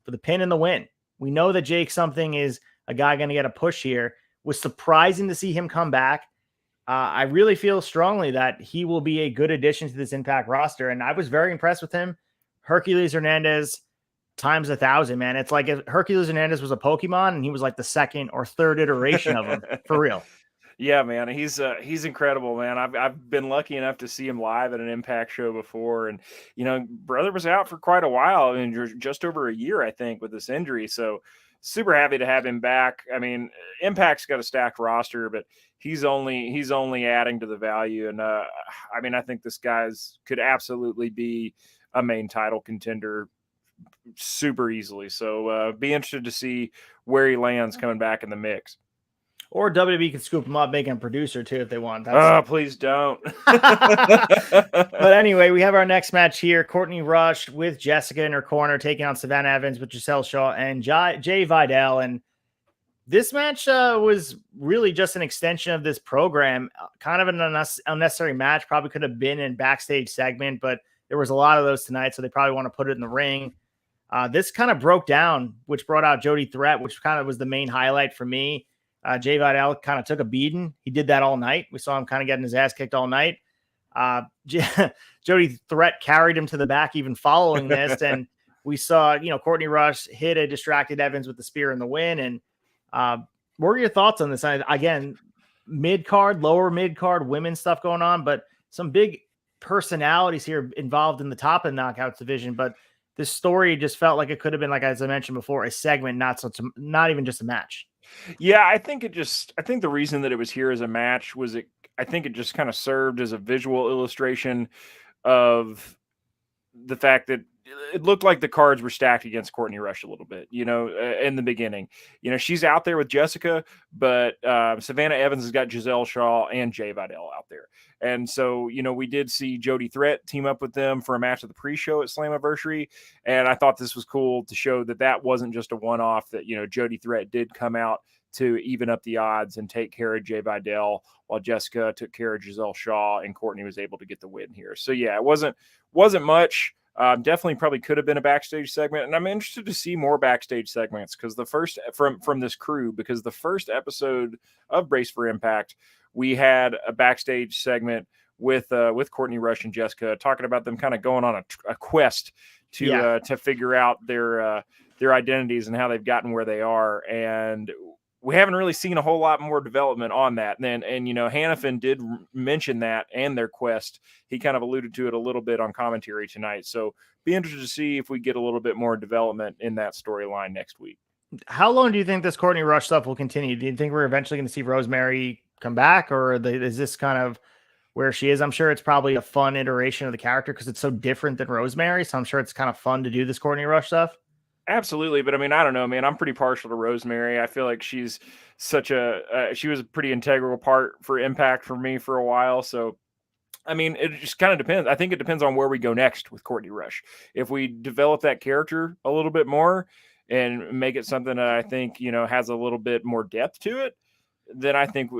for the pin and the win. We know that Jake Something is a guy going to get a push here. Was surprising to see him come back. I really feel strongly that he will be a good addition to this Impact roster, and I was very impressed with him. Hercules Hernandez times 1,000, man. It's like if Hercules Hernandez was a Pokemon, and he was like the second or third iteration of him, for real. Yeah, man, he's incredible, man. I've been lucky enough to see him live at an Impact show before, and brother was out for quite a while. I mean, just over a year, I think, with this injury. So super happy to have him back. I mean, Impact's got a stacked roster, but he's only adding to the value. And I mean, I think this guy's could absolutely be a main title contender super easily. So be interested to see where he lands coming back in the mix. Or WWE can scoop him up, make him producer too if they want. Oh, please don't. But anyway, we have our next match here. Courtney Rush with Jessica in her corner, taking on Savannah Evans with Giselle Shaw and Jay Vidal. And this match was really just an extension of this program, kind of an unnecessary match. Probably could have been in backstage segment, but there was a lot of those tonight, so they probably want to put it in the ring. This kind of broke down, which brought out Jody Threat, which kind of was the main highlight for me. Jay Vidal kind of took a beating. He did that all night. We saw him kind of getting his ass kicked all night. Jody Threat carried him to the back even following this. And we saw, Courtney Rush hit a distracted Evans with the spear in the win. And what are your thoughts on this? Again, mid-card, lower mid-card, women's stuff going on, but some big personalities here involved in the top of the knockouts division. But this story just felt like it could have been, like, as I mentioned before, a segment, not even just a match. Yeah, I think the reason that it was here as a match was I think it just kind of served as a visual illustration of the fact that it looked like the cards were stacked against Courtney Rush a little bit, in the beginning. She's out there with Jessica, but Savannah Evans has got Giselle Shaw and Jay Vidal out there. And so, we did see Jody Threat team up with them for a match at the pre-show at SLAMMIVERSARY. And I thought this was cool to show that wasn't just a one-off, that, Jody Threat did come out to even up the odds and take care of Jay Vidal, while Jessica took care of Giselle Shaw and Courtney was able to get the win here. So yeah, it wasn't much. Definitely probably could have been a backstage segment, and I'm interested to see more backstage segments because the first from this crew, because the first episode of Brace for Impact, we had a backstage segment with Courtney Rush and Jessica talking about them kind of going on a quest to figure out their identities and how they've gotten where they are. And we haven't really seen a whole lot more development on that. And Hannafin did mention that and their quest. He kind of alluded to it a little bit on commentary tonight. So be interested to see if we get a little bit more development in that storyline next week. How long do you think this Courtney Rush stuff will continue? Do you think we're eventually going to see Rosemary come back, or is this kind of where she is? I'm sure it's probably a fun iteration of the character because it's so different than Rosemary. So I'm sure it's kind of fun to do this Courtney Rush stuff. Absolutely. But I mean, I don't know, man, I'm pretty partial to Rosemary. I feel like she's she was a pretty integral part for Impact for me for a while. So, I mean, it just kind of depends. I think it depends on where we go next with Courtney Rush. If we develop that character a little bit more and make it something that I think, has a little bit more depth to it, then I think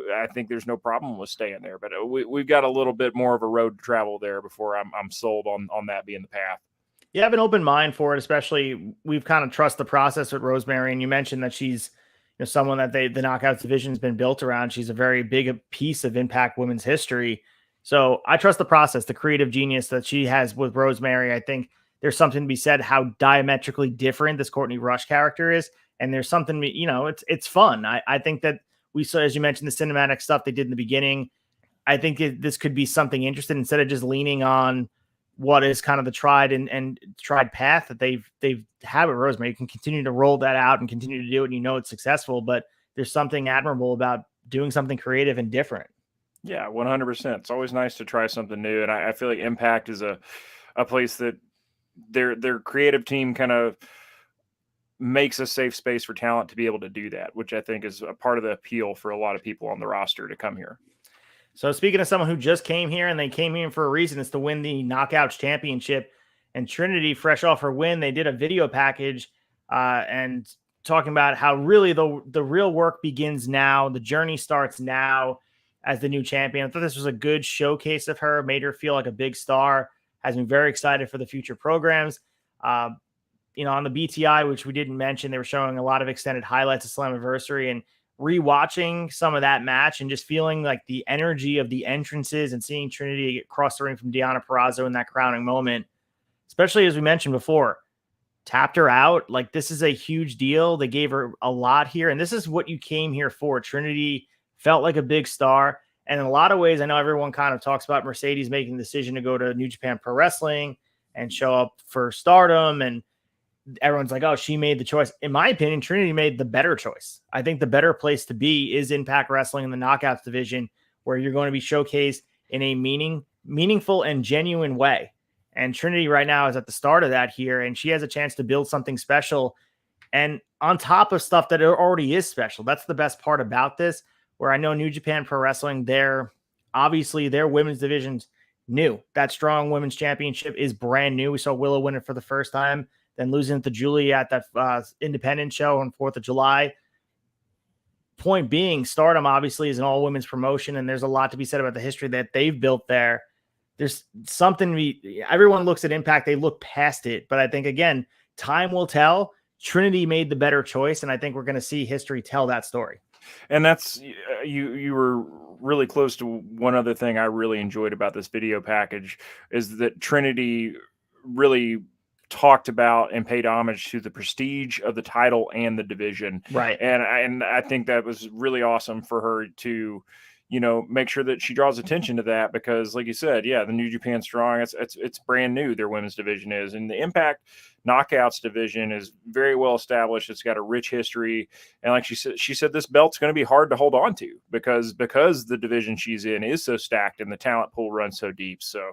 there's no problem with staying there. But we've got a little bit more of a road to travel there before I'm sold on that being the path. Yeah, I have an open mind for it, especially we've kind of trust the process with Rosemary. And you mentioned that she's someone that the Knockouts division has been built around. She's a very big piece of Impact women's history. So I trust the process, the creative genius that she has with Rosemary. I think there's something to be said how diametrically different this Courtney Rush character is. And there's something, it's fun. I think that we saw, as you mentioned, the cinematic stuff they did in the beginning. I think this could be something interesting instead of just leaning on what is kind of the tried and tried path that they've had with Rosemary. You can continue to roll that out and continue to do it, and it's successful, but there's something admirable about doing something creative and different. Yeah, 100%. It's always nice to try something new. And I feel like Impact is a place that their creative team kind of makes a safe space for talent to be able to do that, which I think is a part of the appeal for a lot of people on the roster to come here. So speaking of someone who just came here, and they came here for a reason, it's to win the Knockouts Championship. And Trinity, fresh off her win, they did a video package and talking about how really the real work begins now. The journey starts now as the new champion. I thought this was a good showcase of her, made her feel like a big star, has me very excited for the future programs. On the BTI, which we didn't mention, they were showing a lot of extended highlights of Slammiversary, and rewatching some of that match and just feeling like the energy of the entrances and seeing Trinity get across the ring from Deonna Purrazzo in that crowning moment, especially as we mentioned before, tapped her out. Like, this is a huge deal. They gave her a lot here, and this is what you came here for. Trinity felt like a big star. And in a lot of ways, I know everyone kind of talks about Mercedes making the decision to go to New Japan Pro Wrestling and show up for Stardom, and everyone's like, oh, she made the choice. In my opinion, Trinity made the better choice. I think the better place to be is Impact Wrestling in the Knockouts division, where you're going to be showcased in a meaningful and genuine way. And Trinity right now is at the start of that here, and she has a chance to build something special. And on top of stuff that already is special, that's the best part about this. where I know New Japan Pro Wrestling, obviously their women's division's new. That Strong Women's Championship is brand new. We saw Willow win it for the first time, then losing it to Julie at that independent show on 4th of July. Point being, Stardom obviously is an all-women's promotion, and there's a lot to be said about the history that they've built there. There's something everyone looks at Impact, they look past it. But I think, again, time will tell. Trinity made the better choice, and I think we're going to see history tell that story. And that's you were really close to one other thing I really enjoyed about this video package is that Trinity really talked about and paid homage to the prestige of the title and the division. Right. And I think that was really awesome for her to, make sure that she draws attention to that, because like you said, yeah, the New Japan Strong, it's brand new. Their women's division is, and the Impact Knockouts division is very well established. It's got a rich history. And like she said, this belt's going to be hard to hold on to because the division she's in is so stacked and the talent pool runs so deep. So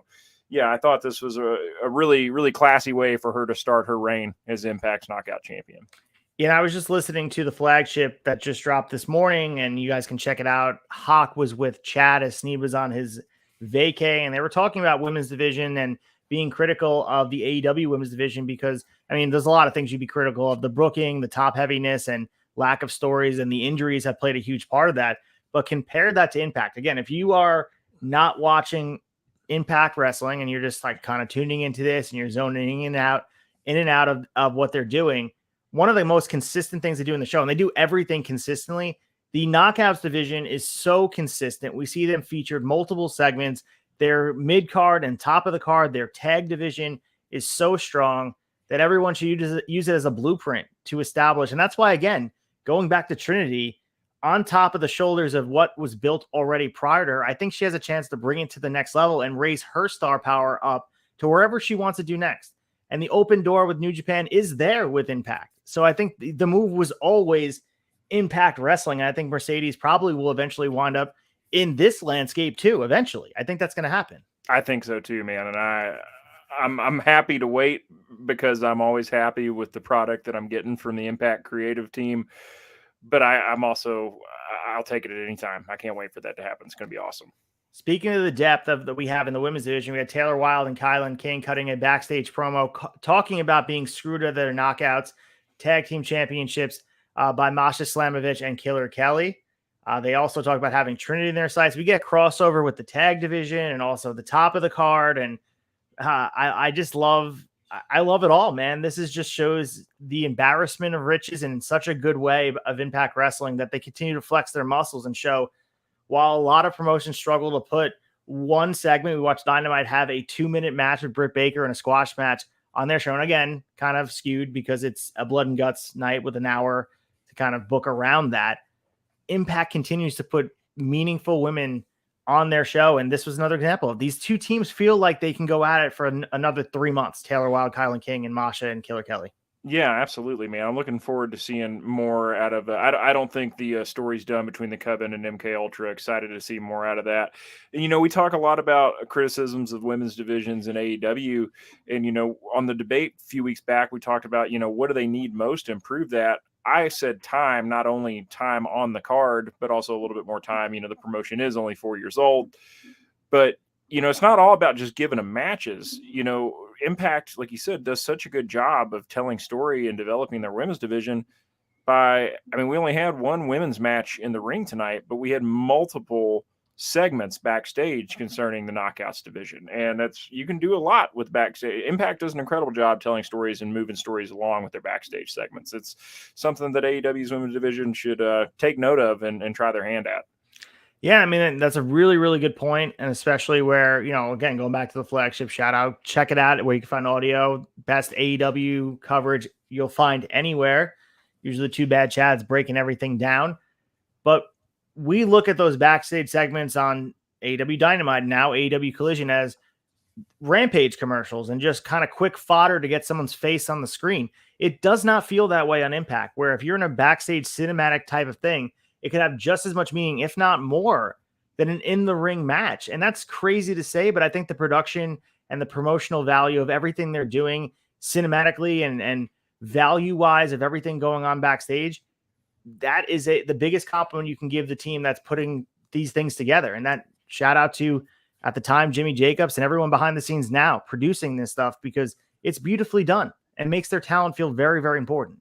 yeah, I thought this was a really, really classy way for her to start her reign as Impact's Knockout champion. Yeah, I was just listening to the flagship that just dropped this morning, and you guys can check it out. Hawk was with Chad as Sneed was on his vacay, and they were talking about women's division and being critical of the AEW women's division because, I mean, there's a lot of things you'd be critical of. The booking, the top heaviness, and lack of stories, and the injuries have played a huge part of that. But compare that to Impact. Again, if you are not watching Impact Wrestling and you're just like kind of tuning into this and you're zoning in and out of what they're doing, one of the most consistent things they do in the show, and they do everything consistently, the Knockouts division is so consistent. We see them featured multiple segments. Their mid-card and top of the card, their tag division is so strong that everyone should use it as a blueprint to establish. And that's why, again, going back to Trinity, on top of the shoulders of what was built already prior to her, I think she has a chance to bring it to the next level and raise her star power up to wherever she wants to do next. And the open door with New Japan is there with Impact. So I think the move was always Impact Wrestling. And I think Mercedes probably will eventually wind up in this landscape too. Eventually, I think that's going to happen. I think so too, man. And I'm happy to wait because I'm always happy with the product that I'm getting from the Impact creative team. But I'll take it at any time. I can't wait for that to happen. It's going to be awesome. Speaking of the depth that we have in the women's division, we had Taylor Wilde and Kylan King cutting a backstage promo talking about being screwed out of their knockouts tag team championships by Masha Slamovich and Killer Kelly. They also talk about having Trinity in their sights. We get crossover with the tag division and also the top of the card. And I love it all, man. This just shows the embarrassment of riches in such a good way of Impact Wrestling that they continue to flex their muscles and show. While a lot of promotions struggle to put one segment, we watched Dynamite have a 2-minute match with Britt Baker and a squash match on their show. And again, kind of skewed because it's a blood and guts night with an hour to kind of book around that. Impact continues to put meaningful women on their show. And this was another example of these two teams feel like they can go at it for another 3 months. Taylor Wilde, Kylan King, and Masha and Killer Kelly. Yeah, absolutely, man. I'm looking forward to seeing more out of. I don't think the story's done between the Coven and MK Ultra. Excited to see more out of that. And, we talk a lot about criticisms of women's divisions in AEW, and on the debate a few weeks back, we talked about what do they need most to improve that. I said time, not only time on the card, but also a little bit more time. The promotion is only 4 years old, but it's not all about just giving them matches. Impact, like you said, does such a good job of telling story and developing their women's division we only had one women's match in the ring tonight, but we had multiple segments backstage concerning the Knockouts division. And you can do a lot with backstage. Impact does an incredible job telling stories and moving stories along with their backstage segments. It's something that AEW's women's division should take note of and try their hand at. Yeah, that's a really, really good point. And especially where, again, going back to the flagship shout out, check it out where you can find audio, best AEW coverage you'll find anywhere. Usually 2 Bad Chads breaking everything down. But we look at those backstage segments on AEW Dynamite, now AEW Collision, as Rampage commercials and just kind of quick fodder to get someone's face on the screen. It does not feel that way on Impact, where if you're in a backstage cinematic type of thing, it could have just as much meaning, if not more, than an in-the-ring match. And that's crazy to say, but I think the production and the promotional value of everything they're doing cinematically and value-wise of everything going on backstage that is the biggest compliment you can give the team that's putting these things together. And that shout out to, at the time, Jimmy Jacobs and everyone behind the scenes now producing this stuff, because it's beautifully done and makes their talent feel very, very important.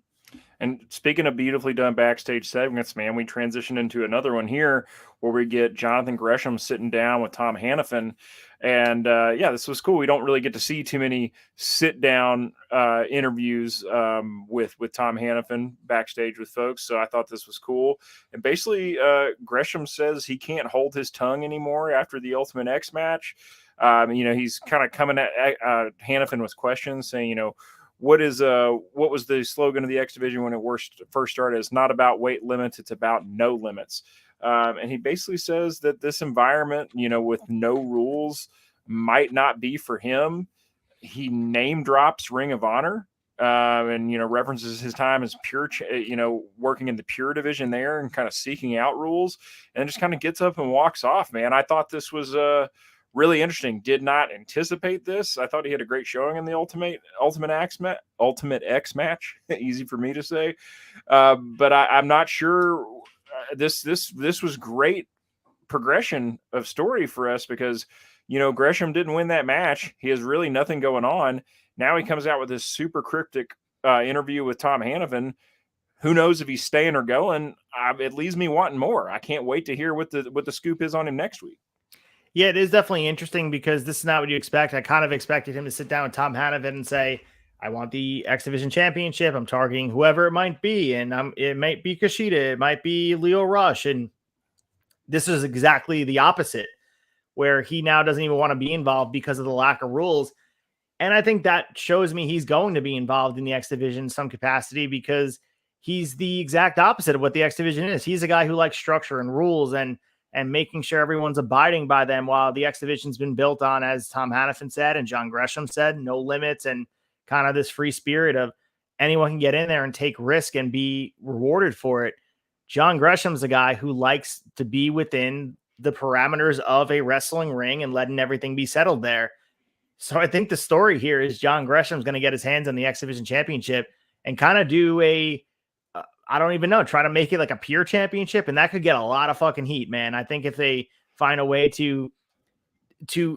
And speaking of beautifully done backstage segments, man, we transition into another one here where we get Jonathan Gresham sitting down with Tom Hannafin. And yeah, this was cool. We don't really get to see too many sit down interviews with Tom Hannafin backstage with folks. So I thought this was cool. And basically, Gresham says he can't hold his tongue anymore after the Ultimate X match. He's kind of coming at Hannafin with questions saying, what was the slogan of the X Division when it first started? It's not about weight limits, it's about no limits. And he basically says that this environment, with no rules, might not be for him. He name drops Ring of Honor, and references his time as pure, working in the pure division there and kind of seeking out rules, and just kind of gets up and walks off. Man, I thought this was really interesting. Did not anticipate this. I thought he had a great showing in the Ultimate X match. Easy for me to say, but I'm not sure. This was great progression of story for us because Gresham didn't win that match. He has really nothing going on. Now he comes out with this super cryptic interview with Tom Hannafin. Who knows if he's staying or going? It leaves me wanting more. I can't wait to hear what the scoop is on him next week. Yeah, it is definitely interesting because this is not what you expect. I kind of expected him to sit down with Tom Hannafin and say, I want the X Division Championship. I'm targeting whoever it might be. And it might be Kushida. It might be Lio Rush. And this is exactly the opposite, where he now doesn't even want to be involved because of the lack of rules. And I think that shows me he's going to be involved in the X Division in some capacity, because he's the exact opposite of what the X Division is. He's a guy who likes structure and rules and making sure everyone's abiding by them, while the X Division's been built on, as Tom Hannafin said and John Gresham said, no limits and kind of this free spirit of anyone can get in there and take risk and be rewarded for it. John Gresham's a guy who likes to be within the parameters of a wrestling ring and letting everything be settled there. So I think the story here is John Gresham's going to get his hands on the X Division Championship and kind of do I don't even know, try to make it like a pure championship. And that could get a lot of fucking heat, man. I think if they find a way to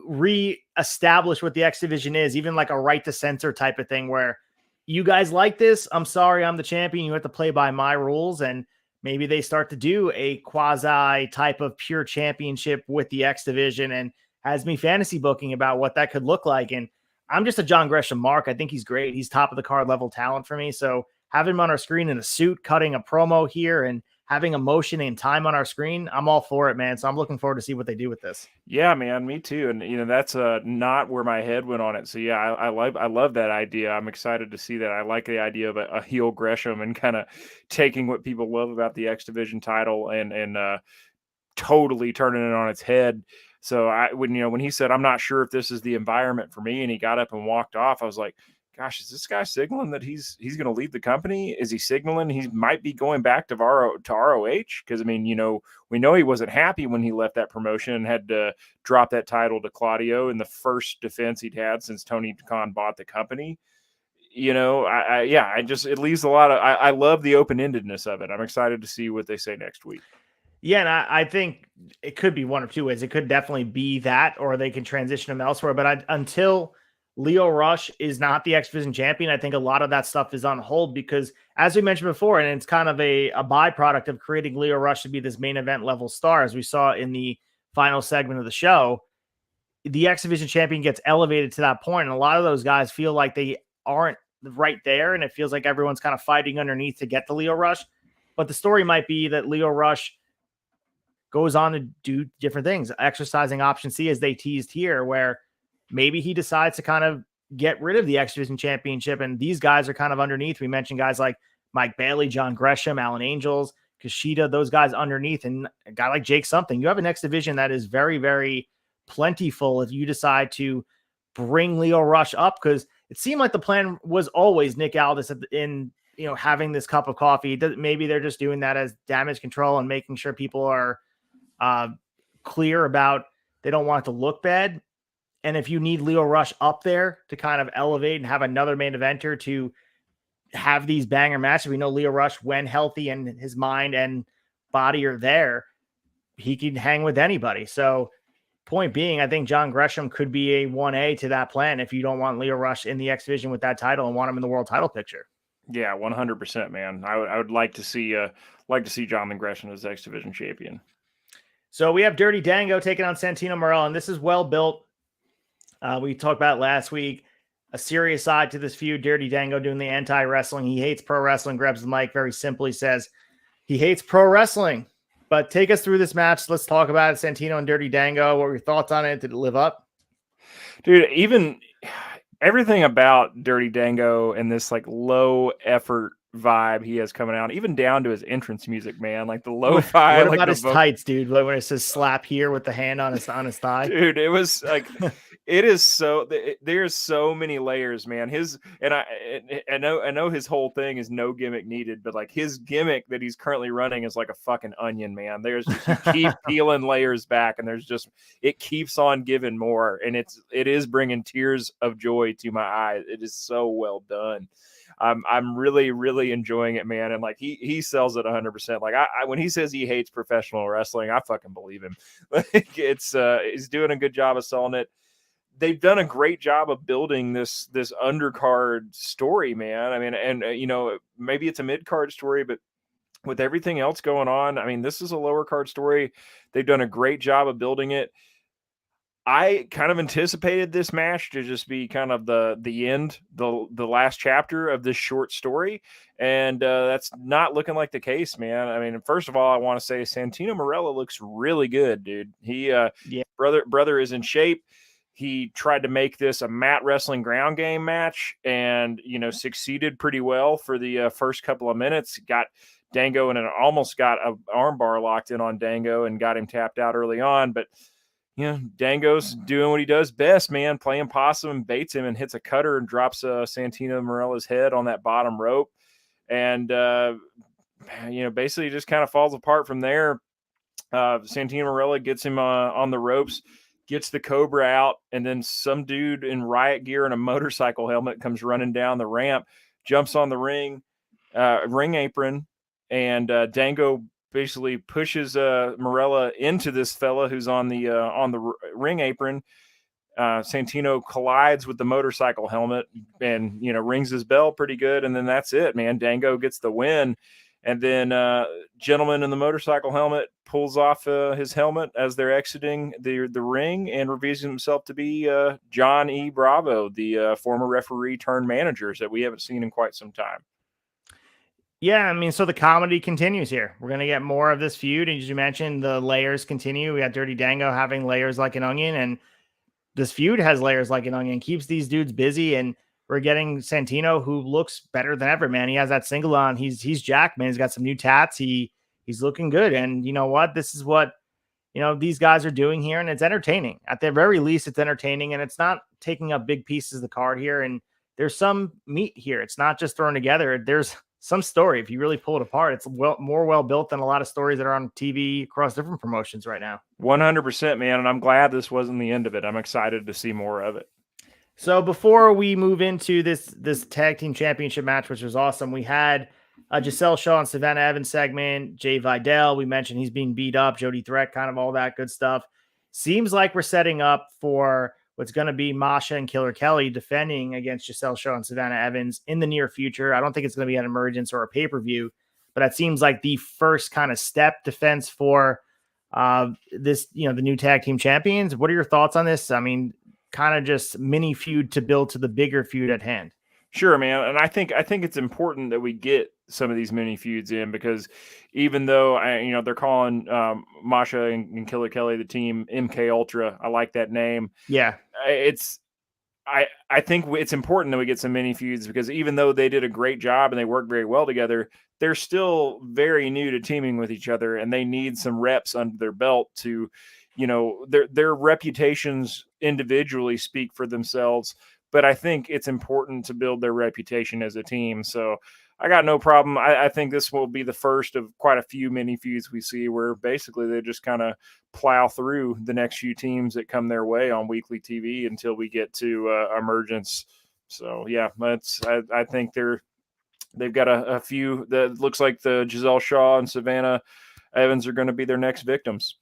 re-establish what the X Division is, even like a right to censor type of thing, where you guys like this, I'm sorry, I'm the champion, you have to play by my rules. And maybe they start to do a quasi type of pure championship with the X Division, and has me fantasy booking about what that could look like. And I'm just a John Gresham mark. I think he's great. He's top of the card level talent for me. So having him on our screen in a suit, cutting a promo here and having emotion and time on our screen, I'm all for it, man. So I'm looking forward to see what they do with this. Yeah, man, me too. And that's not where my head went on it. So yeah, I love that idea. I'm excited to see that. I like the idea of a heel Gresham and kind of taking what people love about the X Division title and totally turning it on its head. So when he said, I'm not sure if this is the environment for me, and he got up and walked off, I was like, gosh, is this guy signaling that he's going to leave the company? Is he signaling he might be going back to ROH? Because, we know he wasn't happy when he left that promotion and had to drop that title to Claudio in the first defense he'd had since Tony Khan bought the company. It leaves a lot of, I love the open-endedness of it. I'm excited to see what they say next week. Yeah, and I think it could be one of two ways. It could definitely be that, or they can transition him elsewhere. But until Lio Rush is not the X Division champion, I think a lot of that stuff is on hold, because as we mentioned before, and it's kind of a byproduct of creating Lio Rush to be this main event level star, as we saw in the final segment of the show, the X Division champion gets elevated to that point. And a lot of those guys feel like they aren't right there. And it feels like everyone's kind of fighting underneath to get to Lio Rush. But the story might be that Lio Rush goes on to do different things, exercising option C, as they teased here, where maybe he decides to kind of get rid of the X Division championship. And these guys are kind of underneath. We mentioned guys like Mike Bailey, John Gresham, Alan Angels, Kushida, those guys underneath. And a guy like Jake something, you have an X Division that is very, very plentiful if you decide to bring Lio Rush up, because it seemed like the plan was always Nick Aldis in having this cup of coffee. Maybe they're just doing that as damage control and making sure people are clear about they don't want it to look bad. And if you need Lio Rush up there to kind of elevate and have another main eventer to have these banger matches. We know Lio Rush, when healthy and his mind and body are there, he can hang with anybody. So point being, I think John Gresham could be a 1A to that plan if you don't want Lio Rush in the X Division with that title and want him in the world title picture. Yeah, 100%, man. I would like to see Jonathan Gresham as X Division champion. So we have Dirty Dango taking on Santino Marella, and this is well built. We talked about it last week. A serious side to this feud. Dirty Dango doing the anti-wrestling. He hates pro wrestling, grabs the mic, very simply says he hates pro wrestling. But take us through this match. Let's talk about it. Santino and Dirty Dango. What were your thoughts on it? Did it live up? Dude, even everything about Dirty Dango and this like low effort vibe he has coming out, even down to his entrance music, man. Like the lo-fi. What like about his tights, dude? Like when it says slap here with the hand on his thigh? Dude, it was like it is so there's so many layers, man. I know his whole thing is no gimmick needed, but like his gimmick that he's currently running is like a fucking onion, man. There's just you keep peeling layers back, and it keeps on giving more, and it is bringing tears of joy to my eyes. It is so well done. I'm really, really enjoying it, man. And like he sells it 100%. Like I when he says he hates professional wrestling, I fucking believe him. Like he's doing a good job of selling it. They've done a great job of building this undercard story, man. I mean, and maybe it's a mid card story, but with everything else going on, I mean, this is a lower card story. They've done a great job of building it. I kind of anticipated this match to just be kind of the end, the last chapter of this short story, and that's not looking like the case, man. I mean, first of all, I want to say Santino Marella looks really good, dude. He brother is in shape. He tried to make this a mat wrestling ground game match, and succeeded pretty well for the first couple of minutes. Got Dango and almost got a armbar locked in on Dango and got him tapped out early on, but. Dango's doing what he does best, man, playing possum and baits him and hits a cutter and drops Santino Marella's head on that bottom rope. And, basically just kind of falls apart from there. Santino Marella gets him on the ropes, gets the Cobra out, and then some dude in riot gear and a motorcycle helmet comes running down the ramp, jumps on the ring apron, and Dango basically pushes Marella into this fella who's on the ring apron. Santino collides with the motorcycle helmet and rings his bell pretty good, and then that's it, man. Dango gets the win, and then gentleman in the motorcycle helmet pulls off his helmet as they're exiting the ring and reveals himself to be John E. Bravo, the former referee turned managers that we haven't seen in quite some time. Yeah, I mean, so the comedy continues here. We're going to get more of this feud. And as you mentioned, the layers continue. We got Dirty Dango having layers like an onion, and this feud has layers like an onion, keeps these dudes busy. And we're getting Santino, who looks better than ever, man. He has that single on. He's jacked, man. He's got some new tats. He's looking good. And you know what? This is what, these guys are doing here, and it's entertaining. At the very least, it's entertaining, and it's not taking up big pieces of the card here. And there's some meat here. It's not just thrown together. There's some story. If you really pull it apart, it's more well built than a lot of stories that are on TV across different promotions right now. 100%, man. And I'm glad this wasn't the end of it. I'm excited to see more of it. So before we move into this tag team championship match, which was awesome, we had Giselle Shaw and Savannah Evans segment, Jay Vidal. We mentioned he's being beat up, Jody Threat, kind of all that good stuff. Seems like we're setting up for what's going to be Masha and Killer Kelly defending against Giselle Shaw and Savannah Evans in the near future. I don't think it's going to be an emergence or a pay-per-view, but that seems like the first kind of step defense for this, the new tag team champions. What are your thoughts on this? I mean, kind of just mini feud to build to the bigger feud at hand. Sure, man. And I think it's important that we get some of these mini feuds in, because even though they're calling Masha and Killer Kelly the team MK Ultra, I like that name. Yeah, I think it's important that we get some mini feuds, because even though they did a great job and they work very well together, they're still very new to teaming with each other, and they need some reps under their belt to, their reputations individually speak for themselves. But I think it's important to build their reputation as a team. So I got no problem. I think this will be the first of quite a few mini feuds we see, where basically they just kind of plow through the next few teams that come their way on weekly TV until we get to emergence. So yeah, I think they're they've got a few that looks like the Giselle Shaw and Savannah Evans are going to be their next victims.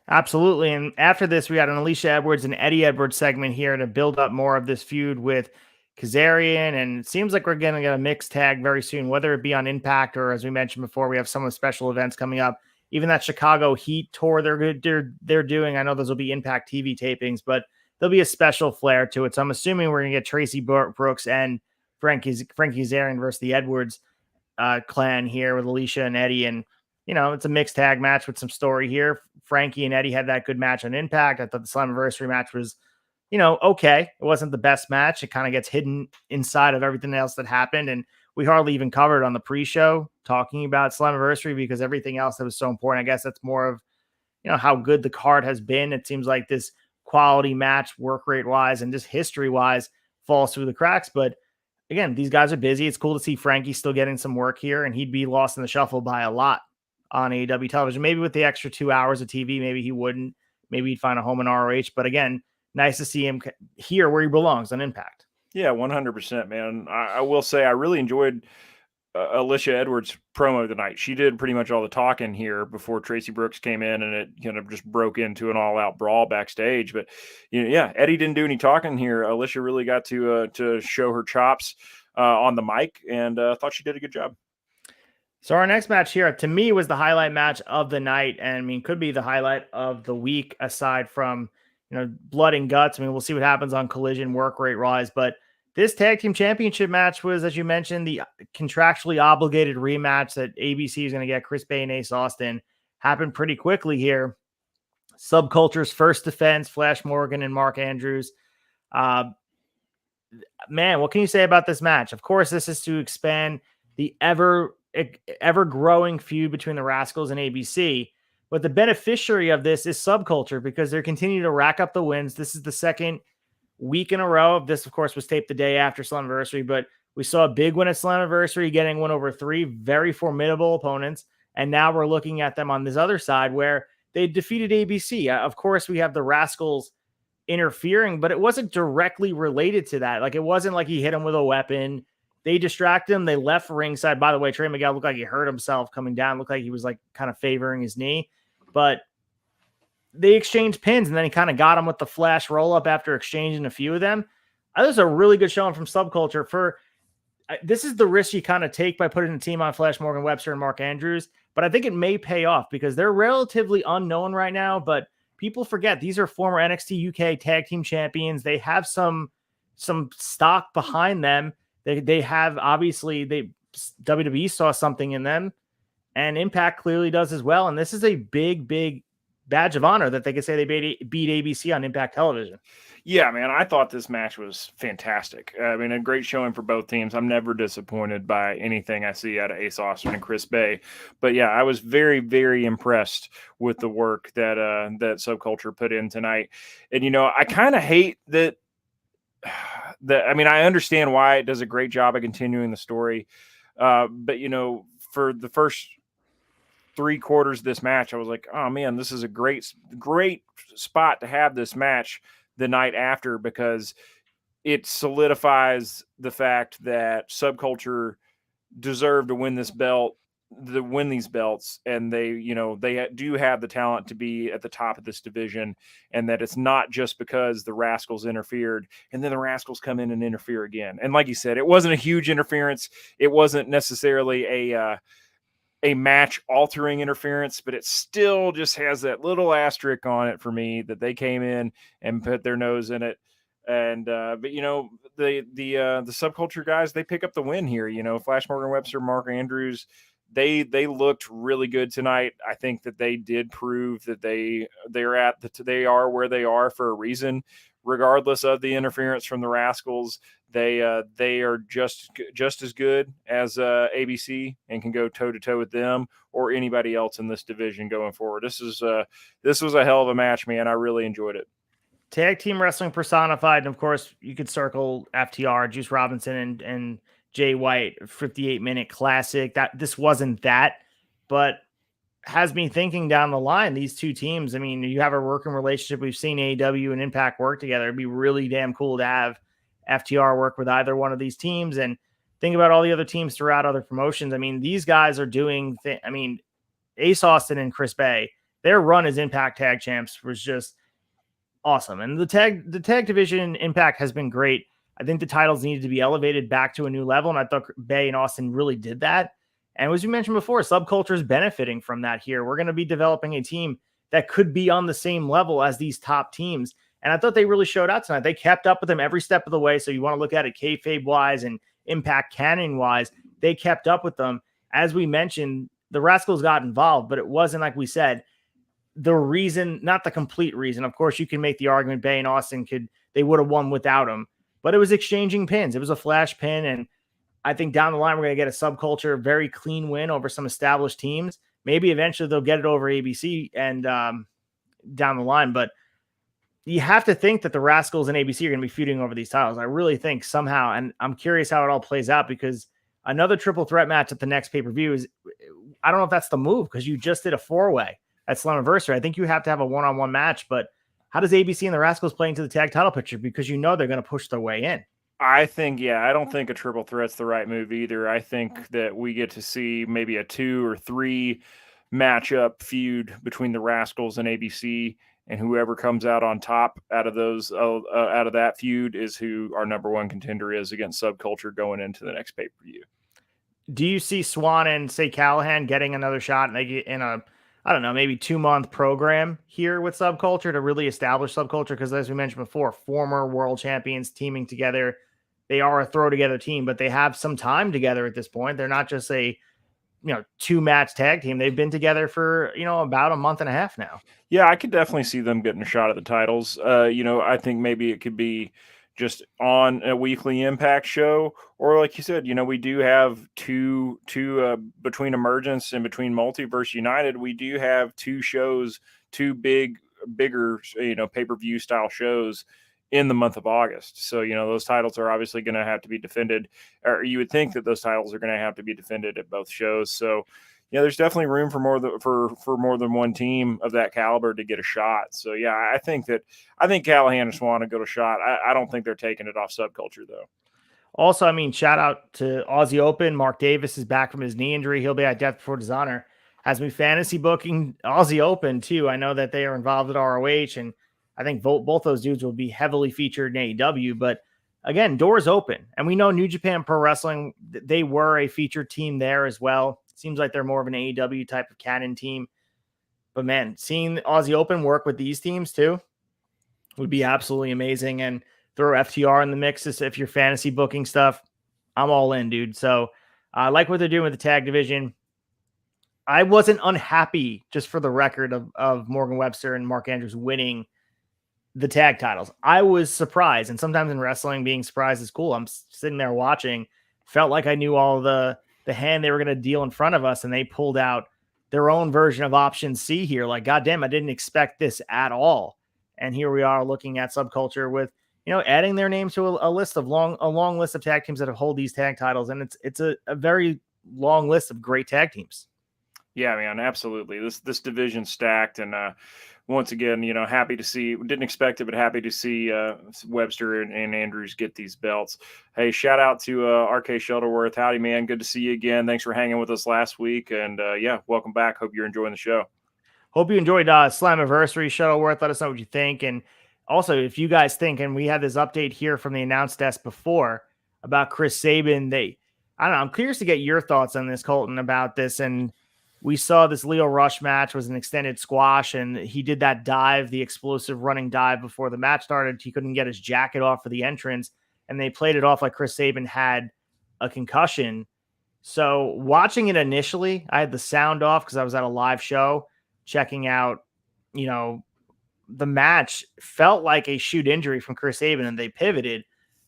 Absolutely. And after this, we got an Alicia Edwards and Eddie Edwards segment here to build up more of this feud with Kazarian. And it seems like we're going to get a mixed tag very soon, whether it be on Impact or, as we mentioned before, we have some of the special events coming up. Even that Chicago Heat tour they're doing. I know those will be Impact TV tapings, but there'll be a special flair to it. So I'm assuming we're going to get Tracy Brooks and Frankie Kazarian versus the Edwards clan here with Alicia and Eddie. And it's a mixed tag match with some story here. Frankie and Eddie had that good match on Impact. I thought the Slammiversary match was, okay. It wasn't the best match. It kind of gets hidden inside of everything else that happened. And we hardly even covered on the pre-show talking about Slammiversary because everything else that was so important. I guess that's more of, how good the card has been. It seems like this quality match, work rate wise, and just history wise falls through the cracks. But again, these guys are busy. It's cool to see Frankie still getting some work here, and he'd be lost in the shuffle by a lot on AEW television. Maybe with the extra 2 hours of TV, maybe he wouldn't. Maybe he'd find a home in ROH. But again, nice to see him here where he belongs on Impact. Yeah, 100%, man. I will say I really enjoyed Alicia Edwards' promo tonight. She did pretty much all the talking here before Tracy Brooks came in, and it kind of just broke into an all-out brawl backstage. But yeah, Eddie didn't do any talking here. Alicia really got to show her chops on the mic, and thought she did a good job. So our next match here, to me, was the highlight match of the night, and I mean, could be the highlight of the week aside from blood and guts. I mean, we'll see what happens on Collision work rate rise, but this tag team championship match was, as you mentioned, the contractually obligated rematch that ABC is going to get Chris Bay and Ace Austin. Happened pretty quickly here. Subculture's first defense, Flash Morgan and Mark Andrews. Man, what can you say about this match? Of course, this is to expand the ever-growing feud between the Rascals and ABC. But the beneficiary of this is Subculture because they're continuing to rack up the wins. This is the second week in a row. This, of course, was taped the day after Slammiversary, but we saw a big win at Slammiversary, getting one over 3 very formidable opponents. And now we're looking at them on this other side where they defeated ABC. Of course, we have the Rascals interfering, but it wasn't directly related to that. Like, it wasn't like he hit him with a weapon. They distracted him. They left ringside. By the way, Trey Miguel looked like he hurt himself coming down. Looked like he was like kind of favoring his knee, but they exchanged pins, and then he kind of got him with the flash roll up after exchanging a few of them. That was a really good showing from Subculture. This is the risk you kind of take by putting the team on Flash Morgan Webster and Mark Andrews, but I think it may pay off because they're relatively unknown right now, but people forget these are former NXT UK tag team champions. They have some stock behind them. They have, obviously, WWE saw something in them, and Impact clearly does as well. And this is a big, big badge of honor that they could say they beat ABC on Impact Television. Yeah, man, I thought this match was fantastic. I mean, a great showing for both teams. I'm never disappointed by anything I see out of Ace Austin and Chris Bay. But yeah, I was very, very impressed with the work that Subculture put in tonight. And, I kind of hate that. I mean, I understand why it does a great job of continuing the story. But, for the first 3 quarters of this match, I was like, oh man, this is a great spot to have this match the night after, because it solidifies the fact that Subculture deserved to win this belt, these belts, and they do have the talent to be at the top of this division, and that it's not just because the Rascals interfered and then the Rascals come in and interfere again. And like you said, it wasn't a huge interference. It wasn't necessarily a match altering interference, but it still just has that little asterisk on it for me that they came in and put their nose in it. And but the Subculture guys, they pick up the win here. Flash Morgan Webster, Mark Andrews, they looked really good tonight. I think that they did prove that they are where they are for a reason, regardless of the interference from the Rascals. They are just as good as ABC and can go toe to toe with them or anybody else in this division going forward. This was a hell of a match, man. I really enjoyed it. Tag team wrestling personified, and of course you could circle FTR, Juice Robinson and Jay White, 58-minute classic. That this wasn't that, but has me thinking down the line, these two teams, I mean, you have a working relationship. We've seen AEW and Impact work together. It'd be really damn cool to have FTR work with either one of these teams. And think about all the other teams throughout other promotions. I mean, these guys are doing, Ace Austin and Chris Bay, their run as Impact Tag Champs was just awesome. And the tag division Impact has been great. I think the titles needed to be elevated back to a new level, and I thought Bay and Austin really did that. And as you mentioned before, Subculture is benefiting from that here. We're going to be developing a team that could be on the same level as these top teams. And I thought they really showed out tonight. They kept up with them every step of the way. So you want to look at it kayfabe-wise and Impact canon-wise, they kept up with them. As we mentioned, the Rascals got involved, but it wasn't, like we said, the reason, not the complete reason. Of course, you can make the argument Bay and Austin they would have won without him, but it was exchanging pins. It was a flash pin, and I think down the line, we're going to get a Subculture, very clean win over some established teams. Maybe eventually they'll get it over ABC and down the line, but you have to think that the Rascals and ABC are going to be feuding over these titles. I really think somehow, and I'm curious how it all plays out, because another triple threat match at the next pay-per-view is, I don't know if that's the move, because you just did a 4-way at SLAMMIVERSARY. I think you have to have a one-on-one match, but how does ABC and the Rascals play into the tag title picture? Because you know they're going to push their way in. I think, I don't think a triple threat's the right move either. I think that we get to see maybe a 2 or 3 matchup feud between the Rascals and ABC, and whoever comes out on top out of that feud is who our number one contender is against Subculture going into the next pay-per-view. Do you see Swan and, say, Callahan getting another shot, and they get in a, I don't know, maybe 2-month program here with Subculture to really establish Subculture? Because as we mentioned before, former world champions teaming together. They are a throw together team, but they have some time together at this point. They're not just a 2-match tag team. They've been together for, about a month and a half now. Yeah, I could definitely see them getting a shot at the titles. I think maybe it could be just on a weekly Impact show, or like you said, we do have two between Emergence and between Multiverse United, we do have 2 shows, 2 bigger, pay-per-view style shows in the month of August. So, those titles are obviously going to have to be defended, or you would think that those titles are going to have to be defended at both shows. So, there's definitely room for more than one team of that caliber to get a shot. So, I think Callahan and Swan will go to shot. I don't think they're taking it off Subculture, though. Also, shout out to Aussie Open. Mark Davis is back from his knee injury. He'll be at Death Before Dishonor. Has me fantasy booking Aussie Open, too. I know that they are involved at ROH, and I think both those dudes will be heavily featured in AEW, but again, doors open. And we know New Japan Pro Wrestling, they were a featured team there as well. Seems like they're more of an AEW type of canon team. But man, seeing Aussie Open work with these teams too would be absolutely amazing. And throw FTR in the mix if you're fantasy booking stuff. I'm all in, dude. So I like what they're doing with the tag division. I wasn't unhappy, just for the record, of Morgan Webster and Mark Andrews winning the tag titles. I was surprised, and sometimes in wrestling, being surprised is cool. I'm sitting there watching, felt like I knew all the hand they were going to deal in front of us, and they pulled out their own version of option C here. Like, goddamn, I didn't expect this at all. And here we are looking at Subculture with, adding their names to a long list of tag teams that hold these tag titles, and it's a very long list of great tag teams. Yeah, man, absolutely. This division's stacked, and once again, happy to see. Didn't expect it, but happy to see Webster and Andrews get these belts. Hey, shout out to RK Shuttleworth. Howdy, man. Good to see you again. Thanks for hanging with us last week, and welcome back. Hope you're enjoying the show. Hope you enjoyed Slammiversary. Shuttleworth, let us know what you think, and also if you guys think. And we had this update here from the announce desk before about Chris Sabin. I don't know. I'm curious to get your thoughts on this, Colton, about this. And we saw this Lio Rush match was an extended squash, and he did that dive, the explosive running dive before the match started. He couldn't get his jacket off for the entrance, and they played it off like Chris Sabin had a concussion. So watching it initially, I had the sound off because I was at a live show checking out, the match. Felt like a shoot injury from Chris Sabin, and they pivoted.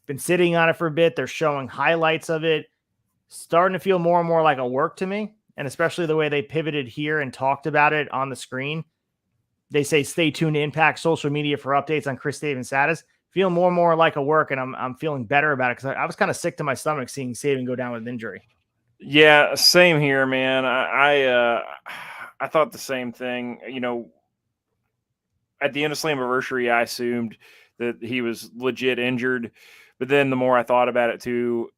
Been sitting on it for a bit. They're showing highlights of it. Starting to feel more and more like a work to me. And especially the way they pivoted here and talked about it on the screen. They say, stay tuned to Impact social media for updates on Chris Sabin's status. Feel more and more like a work, and I'm feeling better about it, because I was kind of sick to my stomach seeing Sabin go down with an injury. Yeah, same here, man. I thought the same thing. At the end of Slammiversary, I assumed that he was legit injured. But then the more I thought about it too,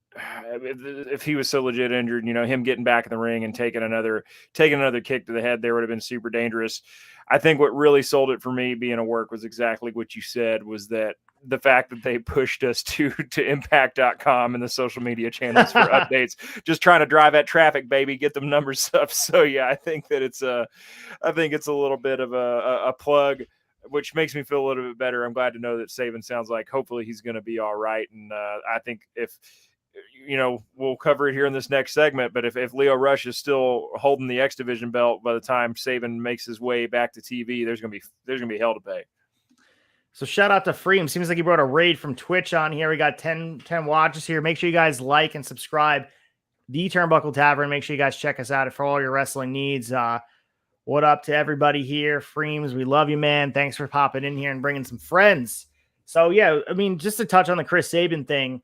if he was so legit injured, him getting back in the ring and taking another kick to the head there would have been super dangerous. I think what really sold it for me being a work was exactly what you said, was that the fact that they pushed us to impact.com and the social media channels for updates, just trying to drive that traffic, baby, get them numbers up. So yeah, I think it's a little bit of a plug, which makes me feel a little bit better. I'm glad to know that Saban sounds like hopefully he's going to be all right. And I think if, we'll cover it here in this next segment, but if Lio Rush is still holding the X Division belt by the time Saban makes his way back to TV, there's going to be hell to pay. So shout out to Freem. Seems like he brought a raid from Twitch on here. We got 10 watches here. Make sure you guys like and subscribe the Turnbuckle Tavern. Make sure you guys check us out for all your wrestling needs. What up to everybody here? Freems, we love you, man. Thanks for popping in here and bringing some friends. So yeah, I mean, just to touch on the Chris Sabin thing,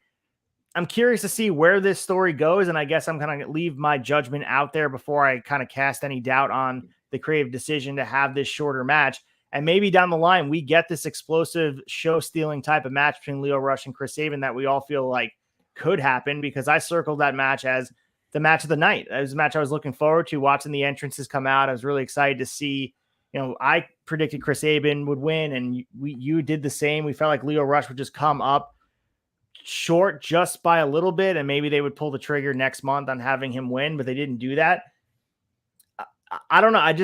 I'm curious to see where this story goes. And I guess I'm going to leave my judgment out there before I kind of cast any doubt on the creative decision to have this shorter match. And maybe down the line, we get this explosive show-stealing type of match between Lio Rush and Chris Sabin that we all feel like could happen, because I circled that match as the match of the night. It was a match I was looking forward to, watching the entrances come out. I was really excited to see, I predicted Chris Sabin would win, and you did the same. We felt like Lio Rush would just come up short just by a little bit, and maybe they would pull the trigger next month on having him win, but they didn't do that. I don't know.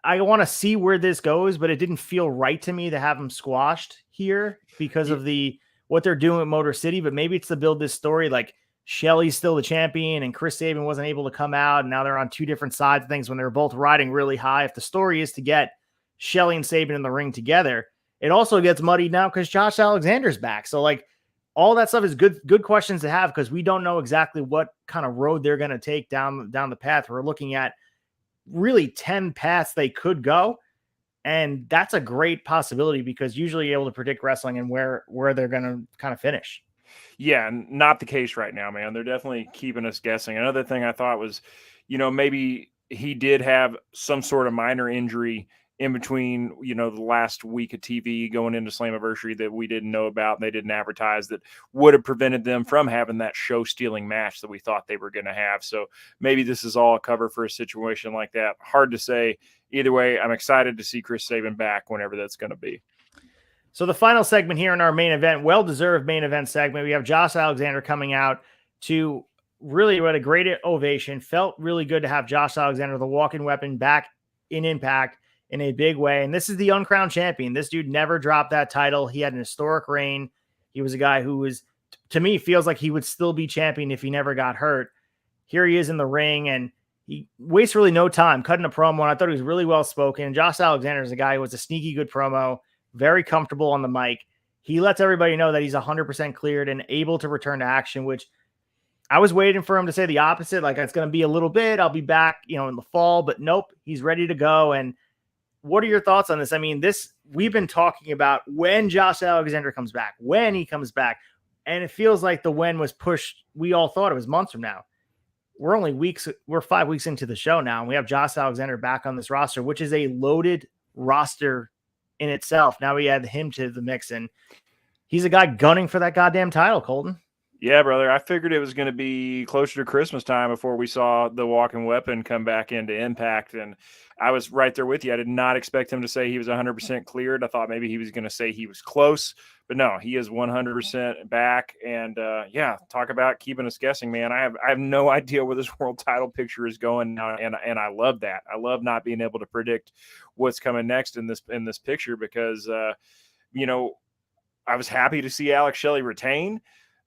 I want to see where this goes, but it didn't feel right to me to have him squashed here because of what they're doing at Motor City. But maybe it's to build this story like Shelley's still the champion and Chris Sabin wasn't able to come out, and now they're on two different sides of things when they're both riding really high. If the story is to get Shelley and Sabin in the ring together, it also gets muddied now because Josh Alexander's back. So like all that stuff is good questions to have, because we don't know exactly what kind of road they're going to take down the path. We're looking at really 10 paths they could go. And that's a great possibility, because usually you're able to predict wrestling and where they're going to kind of finish. Yeah, not the case right now, man. They're definitely keeping us guessing. Another thing I thought was, maybe he did have some sort of minor injury in between, the last week of TV going into Slammiversary that we didn't know about and they didn't advertise, that would have prevented them from having that show-stealing match that we thought they were going to have. So maybe this is all a cover for a situation like that. Hard to say. Either way, I'm excited to see Chris Sabin back whenever that's going to be. So the final segment here in our main event, well-deserved main event segment, we have Josh Alexander coming out to really what a great ovation. Felt really good to have Josh Alexander, the walking weapon, back in Impact in a big way. And this is the uncrowned champion. This dude never dropped that title. He had an historic reign. He was a guy who was, to me, feels like he would still be champion if he never got hurt. Here he is in the ring, and he wastes really no time cutting a promo. And I thought he was really well-spoken. Josh Alexander is a guy who was a sneaky good promo, very comfortable on the mic. He lets everybody know that he's 100% cleared and able to return to action, which I was waiting for him to say the opposite. Like, it's going to be a little bit, I'll be back, in the fall, but nope, he's ready to go. And what are your thoughts on this? I mean, we've been talking about when Josh Alexander comes back, when he comes back, and it feels like the when was pushed. We all thought it was months from now. We're 5 weeks into the show now, and we have Josh Alexander back on this roster, which is a loaded roster in itself. Now we add him to the mix, and he's a guy gunning for that goddamn title, Colton. Yeah, brother. I figured it was going to be closer to Christmas time before we saw the walking weapon come back into Impact. And I was right there with you. I did not expect him to say he was 100% cleared. I thought maybe he was going to say he was close, but no, he is 100% back. And yeah, talk about keeping us guessing, man. I have no idea where this world title picture is going now. And I love that. I love not being able to predict what's coming next in this picture, because, I was happy to see Alex Shelley retain.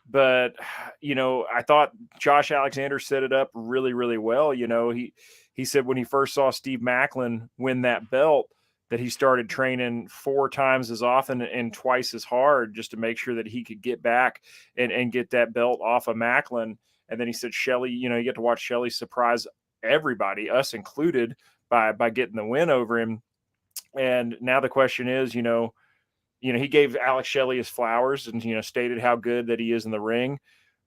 But, I thought Josh Alexander set it up really, really well. He said when he first saw Steve Macklin win that belt that he started training 4 times as often and twice as hard just to make sure that he could get back and get that belt off of Macklin. And then he said Shelley, you get to watch Shelley surprise everybody, us included, by getting the win over him. And now the question is, he gave Alex Shelley his flowers and, stated how good that he is in the ring.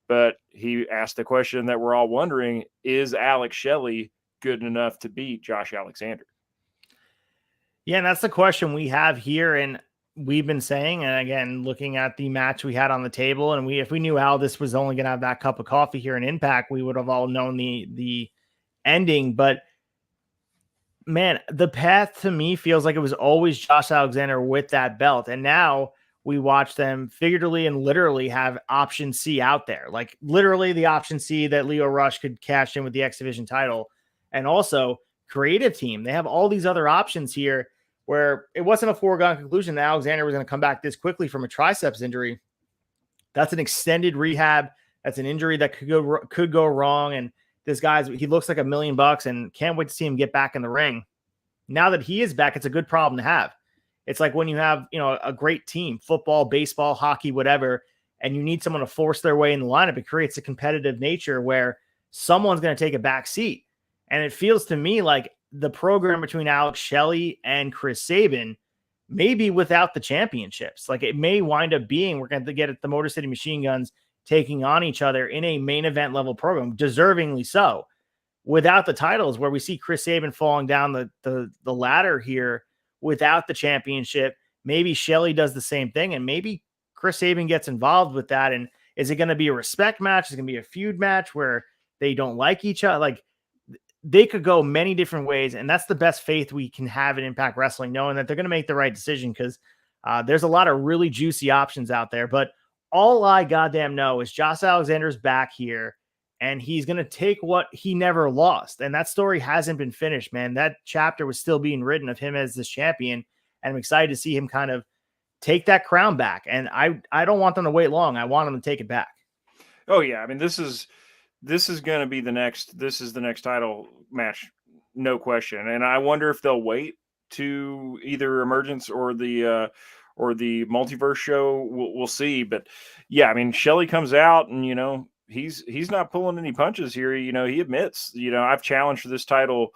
But he asked the question that we're all wondering, is Alex Shelley good enough to beat Josh Alexander? Yeah, and that's the question we have here. And we've been saying, and again, looking at the match we had on the table, and if we knew Aldis was only going to have that cup of coffee here in Impact, we would have all known the ending. But man, the path to me feels like it was always Josh Alexander with that belt. And now we watch them figuratively and literally have option C out there. Like literally the option C that Lio Rush could cash in with the X Division title. And also creative team. They have all these other options here where it wasn't a foregone conclusion that Alexander was going to come back this quickly from a triceps injury. That's an extended rehab. That's an injury that could go wrong. And this he looks like $1 million and can't wait to see him get back in the ring. Now that he is back, it's a good problem to have. It's like when you have, a great team, football, baseball, hockey, whatever, and you need someone to force their way in the lineup. It creates a competitive nature where someone's going to take a back seat. And it feels to me like the program between Alex Shelley and Chris Sabin may be without the championships. Like it may wind up being, we're going to get at the Motor City Machine Guns taking on each other in a main event level program, deservingly so, without the titles, where we see Chris Sabin falling down the ladder here without the championship. Maybe Shelley does the same thing, and maybe Chris Sabin gets involved with that. And is it going to be a respect match? Is it going to be a feud match where they don't like each other? Like they could go many different ways, and that's the best faith we can have in Impact Wrestling, knowing that they're going to make the right decision, because there's a lot of really juicy options out there. But all I goddamn know is Josh Alexander's back here, and he's going to take what he never lost. And that story hasn't been finished, man. That chapter was still being written of him as this champion, and I'm excited to see him kind of take that crown back. And I don't want them to wait long. I want them to take it back. Oh yeah. I mean, this is going to be the next title match. No question. And I wonder if they'll wait to either Emergence or the Multiverse show. We'll see. But yeah, I mean, Shelley comes out and, he's not pulling any punches here. He admits, I've challenged for this title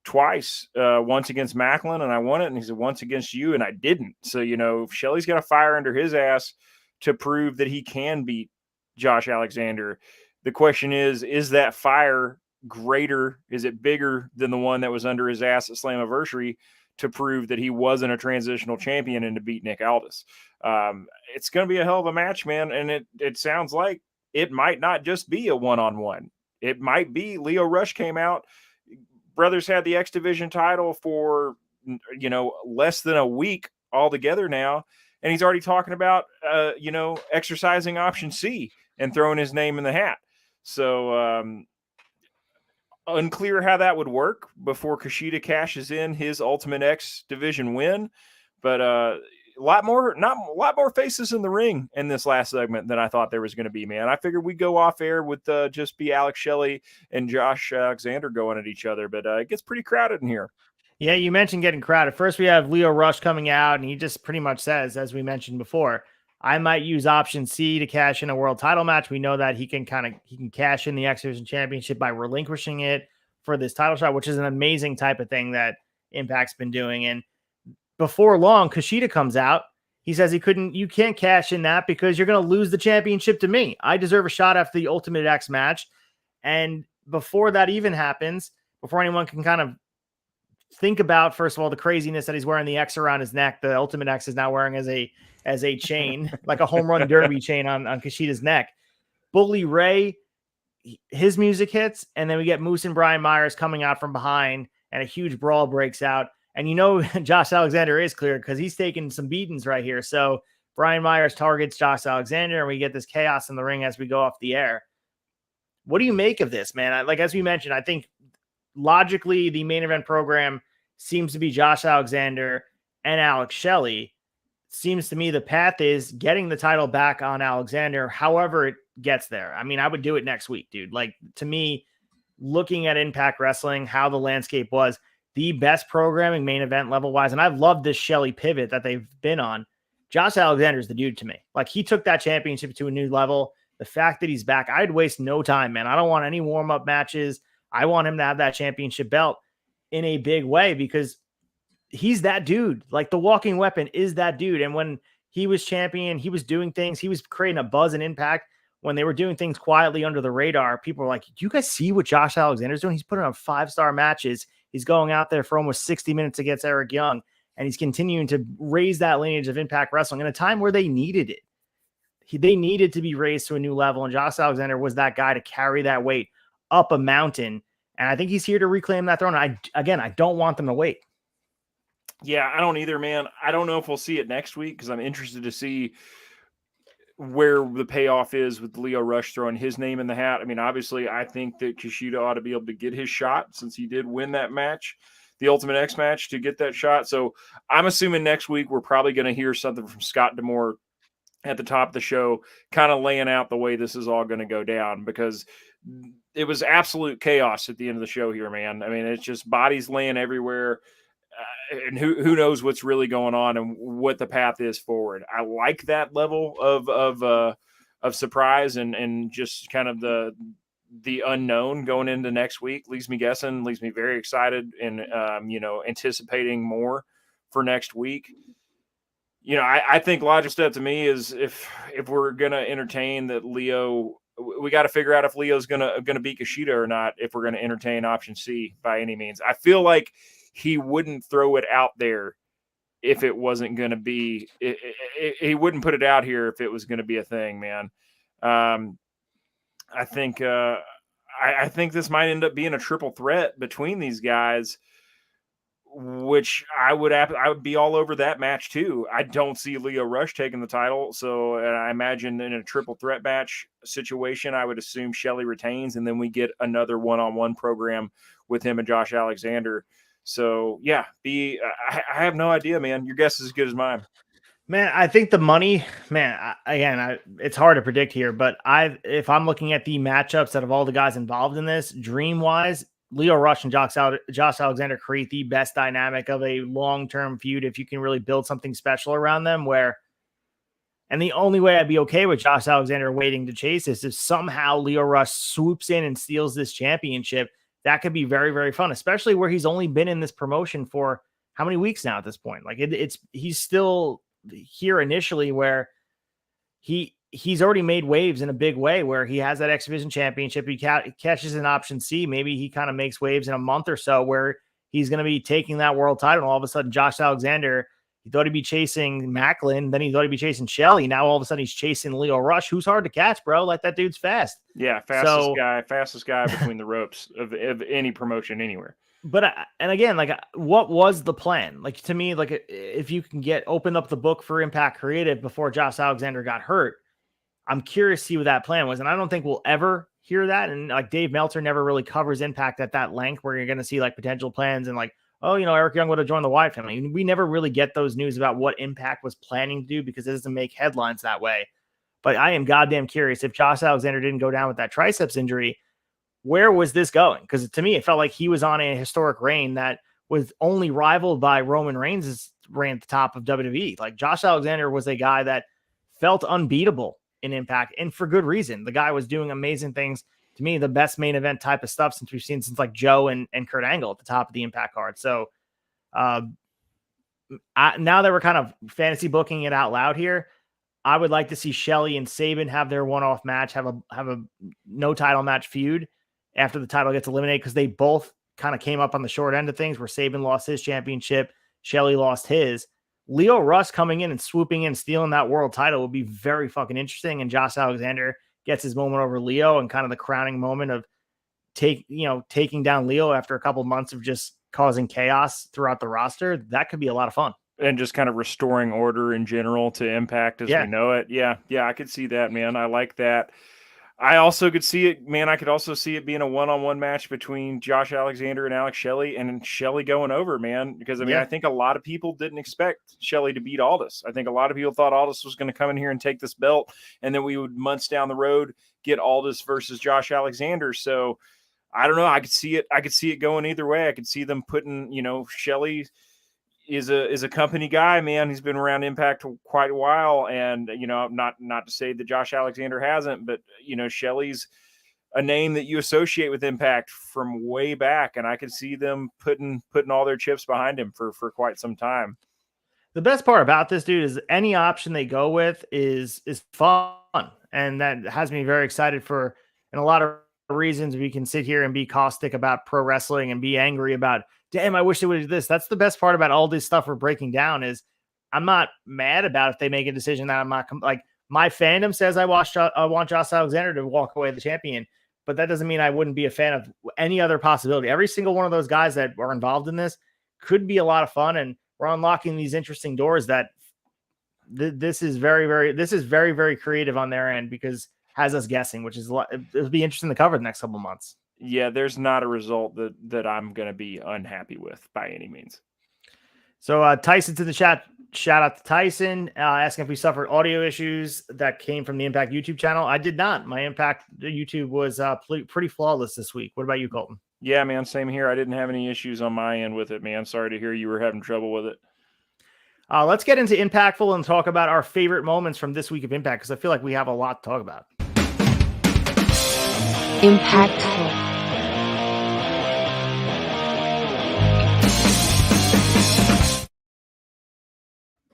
twice, once against Macklin and I won it. And he said, once against you and I didn't. So, if Shelley's got a fire under his ass to prove that he can beat Josh Alexander, the question is that fire greater? Is it bigger than the one that was under his ass at Slammiversary to prove that he wasn't a transitional champion and to beat Nick Aldis? It's going to be a hell of a match, man. And it sounds like it might not just be a one-on-one. It might be Lio Rush came out. Brothers had the X Division title for, less than a week altogether now. And he's already talking about, exercising option C and throwing his name in the hat. So unclear how that would work before Kushida cashes in his Ultimate X Division win. But a lot more faces in the ring in this last segment than I thought there was going to be, man. I figured we'd go off air with just be Alex Shelley and Josh Alexander going at each other, but it gets pretty crowded in here. Yeah, you mentioned getting crowded. First, we have Lio Rush coming out, and he just pretty much says, as we mentioned before, I might use option C to cash in a world title match. We know that he can cash in the X Division Championship by relinquishing it for this title shot, which is an amazing type of thing that Impact's been doing. And before long, Kushida comes out. He says you can't cash in that because you're going to lose the championship to me. I deserve a shot after the Ultimate X match. And before that even happens, before anyone can kind of think about, first of all, the craziness that he's wearing the X around his neck, the Ultimate X is now wearing as a chain, like a home run derby chain on Kushida's neck. Bully Ray, his music hits, and then we get Moose and Brian Myers coming out from behind, and a huge brawl breaks out. And Josh Alexander is clear because he's taking some beatings right here. So Brian Myers targets Josh Alexander, and we get this chaos in the ring as we go off the air. What do you make of this, man? Like, as we mentioned, I think logically the main event program seems to be Josh Alexander and Alex Shelley. Seems to me the path is getting the title back on Alexander, however it gets there. I mean, I would do it next week, dude. Like, to me, looking at Impact Wrestling, how the landscape was, the best programming main event level wise. And I've loved this Shelley pivot that they've been on. Josh Alexander's the dude to me. Like, he took that championship to a new level. The fact that he's back, I'd waste no time, man. I don't want any warm-up matches. I want him to have that championship belt in a big way because he's that dude. Like, the walking weapon is that dude. And when he was champion, he was doing things. He was creating a buzz and impact. When they were doing things quietly under the radar, people were like, do you guys see what Josh Alexander's doing? He's putting on 5-star matches. He's going out there for almost 60 minutes against Eric Young. and he's continuing to raise that lineage of Impact Wrestling in a time where they needed it. They needed to be raised to a new level, and Josh Alexander was that guy to carry that weight up a mountain. And I think he's here to reclaim that throne. I don't want them to wait. Yeah, I don't either, man. I don't know if we'll see it next week because I'm interested to see where the payoff is with Lio Rush throwing his name in the hat. I mean, obviously, I think that Kushida ought to be able to get his shot since he did win that match, the Ultimate X match, to get that shot. So I'm assuming next week we're probably going to hear something from Scott D'Amore at the top of the show, kind of laying out the way this is all going to go down, because it was absolute chaos at the end of the show here, man. I mean, it's just bodies laying everywhere. And who knows what's really going on and what the path is forward. I like that level of surprise and just kind of the unknown going into next week. Leaves me guessing, leaves me very excited and anticipating more for next week. I think logical step to me is if we're gonna entertain that Lio, we got to figure out if Leo's gonna beat Kushida or not. If we're gonna entertain option C by any means, I feel like he wouldn't throw it out there if it wasn't going to be. He wouldn't put it out here if it was going to be a thing, man. I think this might end up being a triple threat between these guys, which I would be all over that match too. I don't see Lio Rush taking the title, so I imagine in a triple threat match situation, I would assume Shelley retains, and then we get another one-on-one program with him and Josh Alexander. So yeah, I have no idea, man. Your guess is as good as mine. Man, I think the money, man, it's hard to predict here, but if I'm looking at the matchups out of all the guys involved in this, dream-wise, Lio Rush and Josh Alexander create the best dynamic of a long-term feud if you can really build something special around them. And the only way I'd be okay with Josh Alexander waiting to chase this is somehow Lio Rush swoops in and steals this championship. That could be very, very fun, especially where he's only been in this promotion for how many weeks now at this point? Like he's still here initially, where he's already made waves in a big way, where he has that X Division championship. He catches an option C. Maybe he kind of makes waves in a month or so where he's going to be taking that world title. And all of a sudden, Josh Alexander, he thought he'd be chasing Macklin. Then he thought he'd be chasing Shelley. Now all of a sudden he's chasing Lio Rush, who's hard to catch, bro. Like, that dude's fast. Yeah. Fastest guy between the ropes of any promotion anywhere. But, and again, like, what was the plan? Like, to me, like, if you can open up the book for Impact Creative before Josh Alexander got hurt, I'm curious to see what that plan was. And I don't think we'll ever hear that. And like, Dave Meltzer never really covers Impact at that length, where you're going to see like potential plans and like, oh, Eric Young would have joined the Wyatt family. We never really get those news about what Impact was planning to do, because it doesn't make headlines that way. But I am goddamn curious, if Josh Alexander didn't go down with that triceps injury, where was this going? Because to me, it felt like he was on a historic reign that was only rivaled by Roman Reigns' reign at the top of WWE. Like, Josh Alexander was a guy that felt unbeatable in Impact, and for good reason. The guy was doing amazing things. To me, the best main event type of stuff we've seen since like Joe and Kurt Angle at the top of the Impact card. So now that we're kind of fantasy booking it out loud here, I would like to see Shelley and Sabin have their one-off match, have a no title match feud after the title gets eliminated, because they both kind of came up on the short end of things, where Sabin lost his championship, Shelley lost his. Lio Rush coming in and swooping in, stealing that world title would be very fucking interesting. And Josh Alexander gets his moment over Lio, and kind of the crowning moment of taking down Lio after a couple of months of just causing chaos throughout the roster. That could be a lot of fun. And just kind of restoring order in general to Impact as we know it. Yeah, I could see that, man. I like that. I also could see it, man. I could also see it being a one-on-one match between Josh Alexander and Alex Shelley, and Shelley going over, man. Because, I think a lot of people didn't expect Shelley to beat Aldis. I think a lot of people thought Aldis was going to come in here and take this belt, and then we would, months down the road, get Aldis versus Josh Alexander. So, I don't know. I could see it going either way. I could see them putting, Shelley is a company guy, man. He's been around Impact quite a while, and not to say that Josh Alexander hasn't, but Shelley's a name that you associate with Impact from way back, and I could see them putting all their chips behind him for quite some time. The best part about this, dude, is any option they go with is fun, and that has me very excited in a lot of reasons. We can sit here and be caustic about pro wrestling and be angry about damn, I wish they would do this. That's the best part about all this stuff we're breaking down is I'm not mad about if they make a decision that I'm not like my fandom says I want Josh Alexander to walk away the champion, but that doesn't mean I wouldn't be a fan of any other possibility. Every single one of those guys that are involved in this could be a lot of fun, and we're unlocking these interesting doors that this is very, very creative on their end because has us guessing, which is it'll be interesting to cover the next couple of months. Yeah, there's not a result that I'm going to be unhappy with by any means. So Tyson's in the chat. Shout out to Tyson asking if we suffered audio issues that came from the Impact YouTube channel. I did not. My Impact YouTube was pretty flawless this week. What about you, Colton? Yeah, man, same here. I didn't have any issues on my end with it, man. Sorry to hear you were having trouble with it. Let's get into Impactful and talk about our favorite moments from this week of Impact because I feel like we have a lot to talk about. Impactful.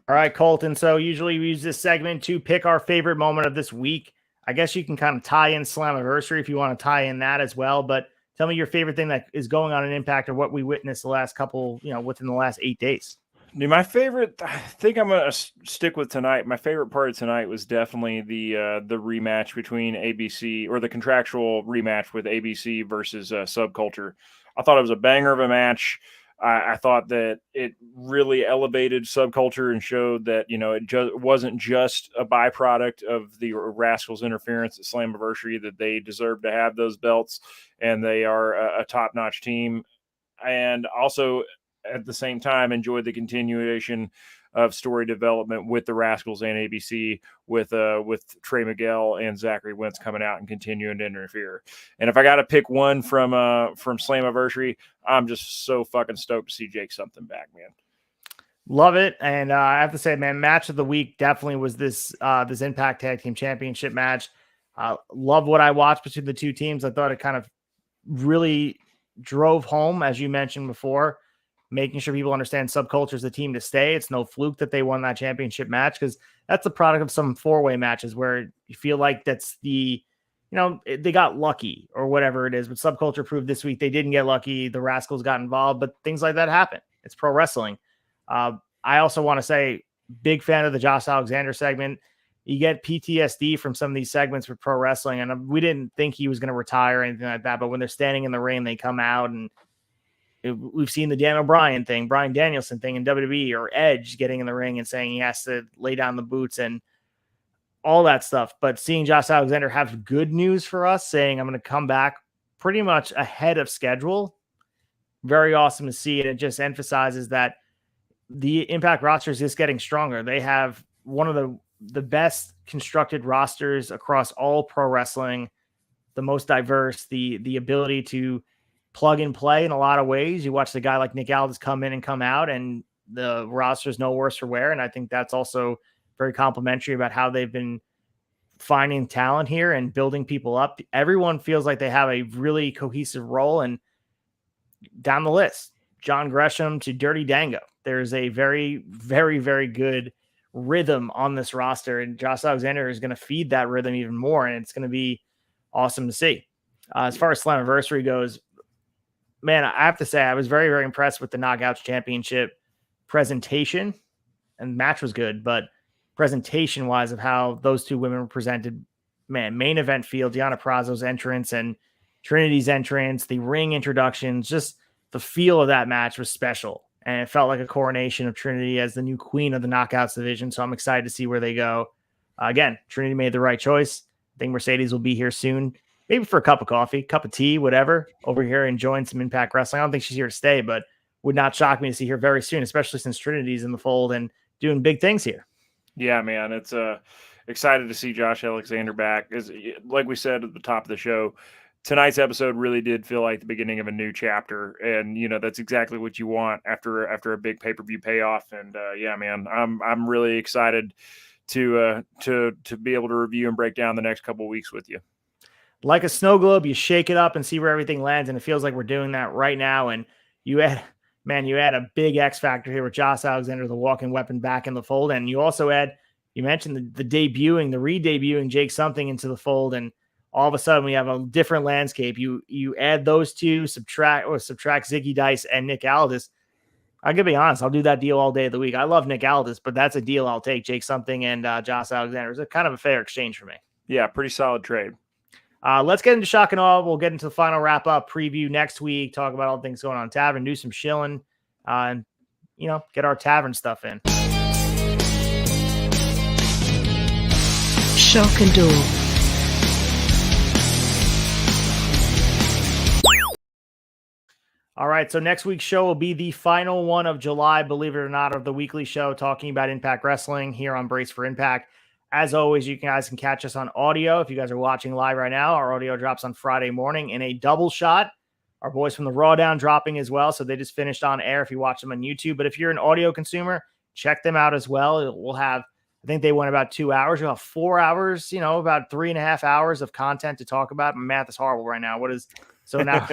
All right, Colton. So usually we use this segment to pick our favorite moment of this week. I guess you can kind of tie in Slammiversary if you want to tie in that as well. But tell me your favorite thing that is going on in Impact or what we witnessed the last couple, within the last 8 days. Dude, my favorite, I think I'm going to stick with tonight. My favorite part of tonight was definitely the rematch between ABC, or the contractual rematch with ABC versus Subculture. I thought it was a banger of a match. I thought that it really elevated Subculture and showed that, it wasn't just a byproduct of the Rascals interference at Slammiversary, that they deserve to have those belts and they are a top-notch team. And also, at the same time, enjoyed the continuation of story development with the Rascals and ABC with Trey Miguel and Zachary Wentz coming out and continuing to interfere. And if I got to pick one from Slammiversary, I'm just so fucking stoked to see Jake something back, man. Love it. And I have to say, man, match of the week definitely was this Impact Tag Team Championship match. Love what I watched between the two teams. I thought it kind of really drove home, as you mentioned before, making sure people understand Subculture is the team to stay. It's no fluke that they won that championship match because that's the product of some four-way matches where you feel like that's they got lucky or whatever it is. But Subculture proved this week they didn't get lucky. The Rascals got involved, but things like that happen. It's pro wrestling. I also want to say, big fan of the Josh Alexander segment. You get PTSD from some of these segments with pro wrestling, and we didn't think he was going to retire or anything like that. But when they're standing in the ring, they come out and we've seen the Dan O'Brien thing, Bryan Danielson thing in WWE, or Edge getting in the ring and saying he has to lay down the boots and all that stuff. But seeing Josh Alexander have good news for us, saying I'm going to come back pretty much ahead of schedule, very awesome to see. And it just emphasizes that the Impact roster is just getting stronger. They have one of the best constructed rosters across all pro wrestling, the most diverse, the ability to plug and play in a lot of ways. You watch the guy like Nick Aldis come in and come out, and the roster is no worse for wear. And I think that's also very complimentary about how they've been finding talent here and building people up. Everyone feels like they have a really cohesive role. And down the list, John Gresham to Dirty Dango, there's a very, very, very good rhythm on this roster. And Josh Alexander is going to feed that rhythm even more. And it's going to be awesome to see. As far as Slammiversary goes, man, I have to say I was very, very impressed with the Knockouts Championship presentation, and the match was good, but presentation-wise of how those two women were presented, man, main event feel, Deonna Purrazzo's entrance and Trinity's entrance, the ring introductions, just the feel of that match was special, and it felt like a coronation of Trinity as the new queen of the Knockouts division, so I'm excited to see where they go. Again, Trinity made the right choice. I think Mercedes will be here soon. Maybe for a cup of coffee, cup of tea, whatever, over here enjoying some Impact Wrestling. I don't think she's here to stay, but would not shock me to see her very soon, especially since Trinity's in the fold and doing big things here. Yeah, man, it's excited to see Josh Alexander back. Like we said at the top of the show, tonight's episode really did feel like the beginning of a new chapter, and that's exactly what you want after a big pay-per-view payoff. And yeah, man, I'm really excited to be able to review and break down the next couple of weeks with you. Like a snow globe, you shake it up and see where everything lands, and it feels like we're doing that right now. And you add a big X factor here with Josh Alexander, the walking weapon, back in the fold. And you also you mentioned the re-debuting Jake Something into the fold, and all of a sudden we have a different landscape. You add those two, subtract Ziggy Dice and Nick Aldis. I'm gonna be honest, I'll do that deal all day of the week. I love Nick Aldis, but that's a deal I'll take. Jake Something and Josh Alexander is a kind of a fair exchange for me. Yeah, pretty solid trade. Let's get into shock and awe. We'll get into the final wrap up preview next week. Talk about all the things going on in Tavern, do some shilling, and get our Tavern stuff in. Shock and awe. All right, so next week's show will be the final one of July, believe it or not, of the weekly show talking about Impact Wrestling here on Brace for Impact. As always, you guys can catch us on audio. If you guys are watching live right now, our audio drops on Friday morning in a double shot. Our boys from the Raw Down dropping as well, so they just finished on air if you watch them on YouTube. But if you're an audio consumer, check them out as well. We'll have, I think they went about 2 hours. We'll have 4 hours, about 3.5 hours of content to talk about. My math is horrible right now. So now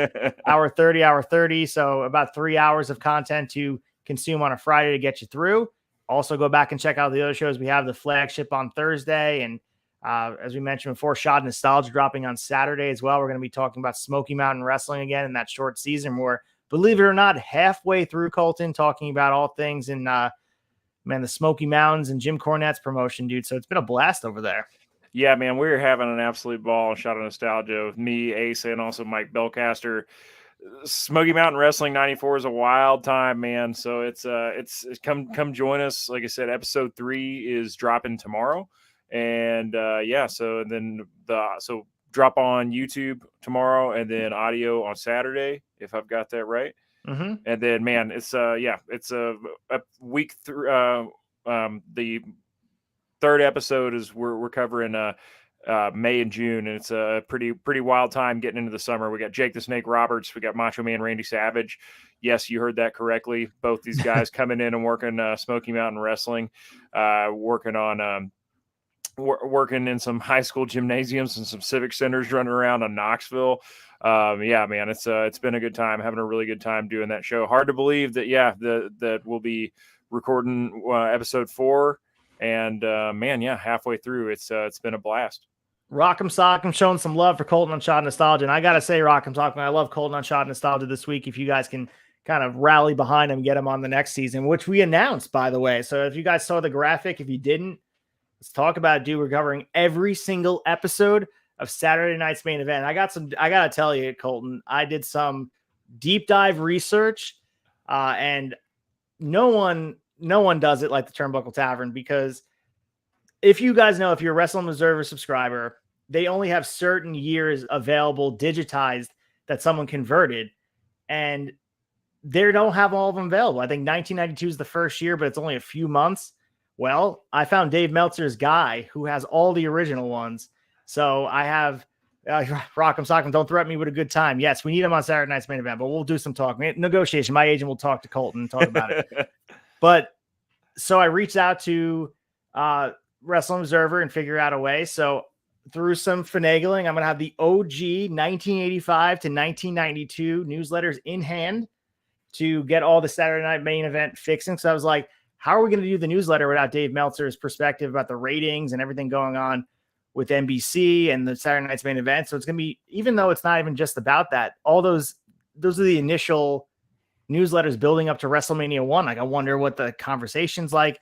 hour 30. So about 3 hours of content to consume on a Friday to get you through. Also go back and check out the other shows. We have the flagship on Thursday. And as we mentioned before, Shot Nostalgia dropping on Saturday as well. We're going to be talking about Smoky Mountain Wrestling again in that short season. We're, believe it or not, halfway through Colton, talking about all things in, the Smoky Mountains and Jim Cornette's promotion, dude. So it's been a blast over there. Yeah, man, we're having an absolute ball. Shot of Nostalgia with me, Ace, and also Mike Belcaster. Smoky Mountain Wrestling 94 is a wild time, man. So it's come join us. Like I said, episode 3 is dropping tomorrow, and so drop on YouTube tomorrow, and then audio on Saturday, if I've got that right. Mm-hmm. And then, man, it's a week through. The third episode is we're covering May and June, and it's a pretty wild time getting into the summer. We got Jake the Snake Roberts, we got Macho Man Randy Savage. Yes, you heard that correctly. Both these guys coming in and working Smoky Mountain Wrestling, working on working in some high school gymnasiums and some civic centers, running around on Knoxville. Yeah, man, it's been a good time. Having a really good time doing that show. Hard to believe that that we'll be recording episode 4. And halfway through, it's been a blast. Rock'em Sock'em showing some love for Colton on Shot Nostalgia. And I got to say, Rock'em Sock'em, I love Colton on Shot Nostalgia this week. If you guys can kind of rally behind him, get him on the next season, which we announced, by the way. So if you guys saw the graphic, if you didn't, let's talk about it, dude. We're covering every single episode of Saturday night's main event. I got to tell you, Colton, I did some deep dive research, and no one does it like the Turnbuckle Tavern, because if you guys know, if you're a Wrestling Observer subscriber, they only have certain years available digitized that someone converted, and they don't have all of them available. I think 1992 is the first year, but it's only a few months. Well, I found Dave Meltzer's guy who has all the original ones. So I have Rock'em Sock'em, don't threaten me with a good time. Yes, we need him on Saturday night's main event, but we'll do some talk. Negotiation. My agent will talk to Colton and talk about it. But so I reached out to Wrestling Observer and figure out a way. So through some finagling, I'm going to have the OG 1985 to 1992 newsletters in hand to get all the Saturday night main event fixing. So I was like, how are we going to do the newsletter without Dave Meltzer's perspective about the ratings and everything going on with NBC and the Saturday night's main event? So it's going to be, even though it's not even just about that, all those are the initial newsletters building up to WrestleMania 1. Like, I wonder what the conversation's like.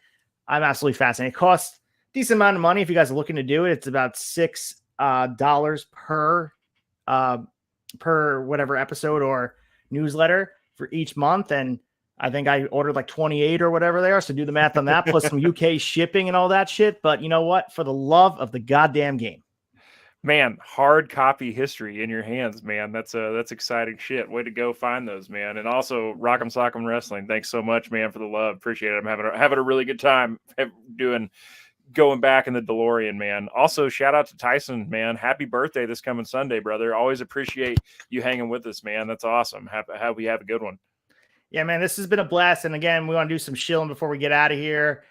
I'm absolutely fascinated. It costs a decent amount of money if you guys are looking to do it. It's about $6 per whatever episode or newsletter for each month. And I think I ordered like 28 or whatever they are. So do the math on that, plus some UK shipping and all that shit. But you know what? For the love of the goddamn game. Man, hard copy history in your hands, man. That's exciting shit. Way to go find those, man. And also Rock'em Sock'em Wrestling. Thanks so much, man, for the love. Appreciate it. I'm having a really good time going back in the DeLorean, man. Also, shout out to Tyson, man. Happy birthday this coming Sunday, brother. Always appreciate you hanging with us, man. That's awesome. We have a good one. Yeah, man, this has been a blast. And again, we want to do some shilling before we get out of here.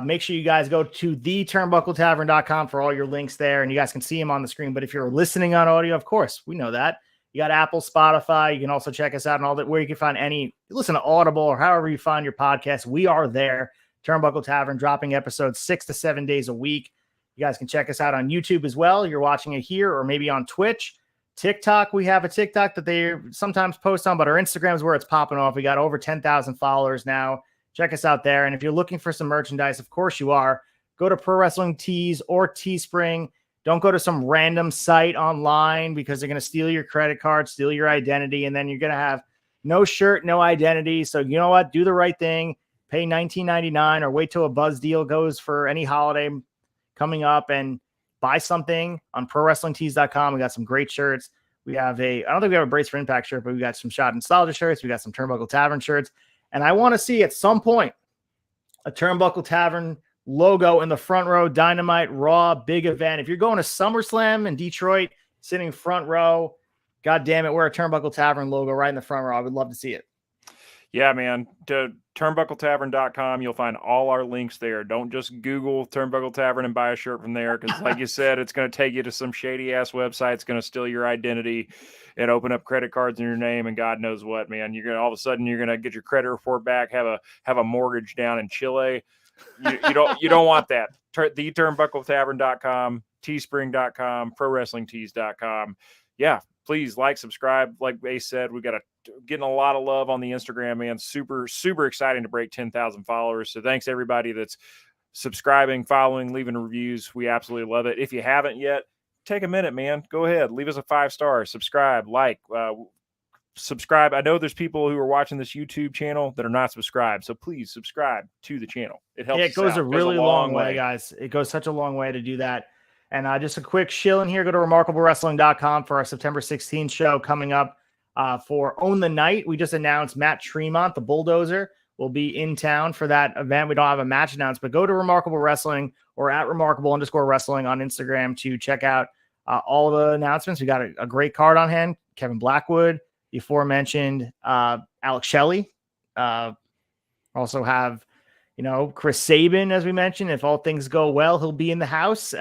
Make sure you guys go to theturnbuckletavern.com for all your links there, and you guys can see them on the screen. But if you're listening on audio, of course, we know that. You got Apple, Spotify. You can also check us out and all that, where you can find listen to Audible or however you find your podcast. We are there. Turnbuckle Tavern, dropping episodes 6 to 7 days a week. You guys can check us out on YouTube as well. You're watching it here or maybe on Twitch. TikTok, we have a TikTok that they sometimes post on, but our Instagram is where it's popping off. We got over 10,000 followers now. Check us out there. And if you're looking for some merchandise, of course you are, go to Pro Wrestling Tees or Teespring. Don't go to some random site online because they're going to steal your credit card, steal your identity, and then you're going to have no shirt, no identity. So you know what? Do the right thing. Pay $19.99 or wait till a buzz deal goes for any holiday coming up and buy something on ProWrestlingTees.com. We got some great shirts. We have I don't think we have a Brace for Impact shirt, but we got some Shot Nostalgia shirts. We got some Turnbuckle Tavern shirts. And I want to see at some point a Turnbuckle Tavern logo in the front row, Dynamite, Raw, big event. If you're going to SummerSlam in Detroit, sitting front row, God damn it, wear a Turnbuckle Tavern logo right in the front row. I would love to see it. Yeah, man. To turnbuckletavern.com, you'll find all our links there. Don't just Google Turnbuckle Tavern and buy a shirt from there because, like you said, it's going to take you to some shady-ass website. It's going to steal your identity and open up credit cards in your name and God knows what, man. You're going to all of a sudden you're going to get your credit report back, have a mortgage down in Chile. You don't want that. theturnbuckletavern.com, teespring.com, prowrestlingtees.com. Yeah, please like, subscribe. Like Ace said, we got getting a lot of love on the Instagram, man. Super, super exciting to break 10,000 followers. So thanks everybody that's subscribing, following, leaving reviews. We absolutely love it. If you haven't yet, take a minute, man. Go ahead, leave us a 5-star, subscribe, subscribe. I know there's people who are watching this YouTube channel that are not subscribed, so please subscribe to the channel. It helps. Yeah, it goes a really long way, guys. It goes such a long way to do that. And just a quick shill in here. Go to remarkablewrestling.com for our September 16th show coming up for Own the Night. We just announced Matt Tremont, the Bulldozer, will be in town for that event. We don't have a match announced, but go to Remarkable Wrestling or at Remarkable_Wrestling on Instagram to check out all the announcements. We got a great card on hand. Kevin Blackwood, the aforementioned Alex Shelley. Also have, Chris Sabin, as we mentioned. If all things go well, he'll be in the house.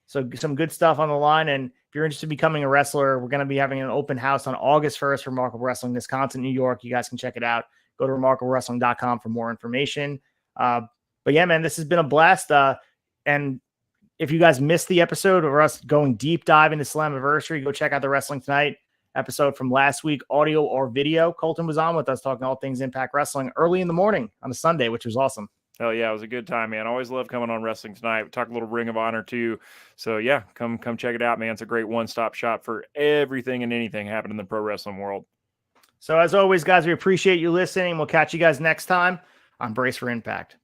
So some good stuff on the line. And if you're interested in becoming a wrestler, we're going to be having an open house on August 1st for Remarkable Wrestling, Wisconsin, New York. You guys can check it out. Go to remarkablewrestling.com for more information. But yeah, man, this has been a blast. And if you guys missed the episode of us going deep dive into Slammiversary, go check out the Wrestling Tonight episode from last week, audio or video. Colton was on with us talking all things Impact Wrestling early in the morning on a Sunday, which was awesome. Hell yeah, it was a good time, man. I always love coming on Wrestling Tonight. We talk a little Ring of Honor too. So yeah, come check it out, man. It's a great one-stop shop for everything and anything happening in the pro wrestling world. So as always, guys, we appreciate you listening. We'll catch you guys next time on Brace for Impact.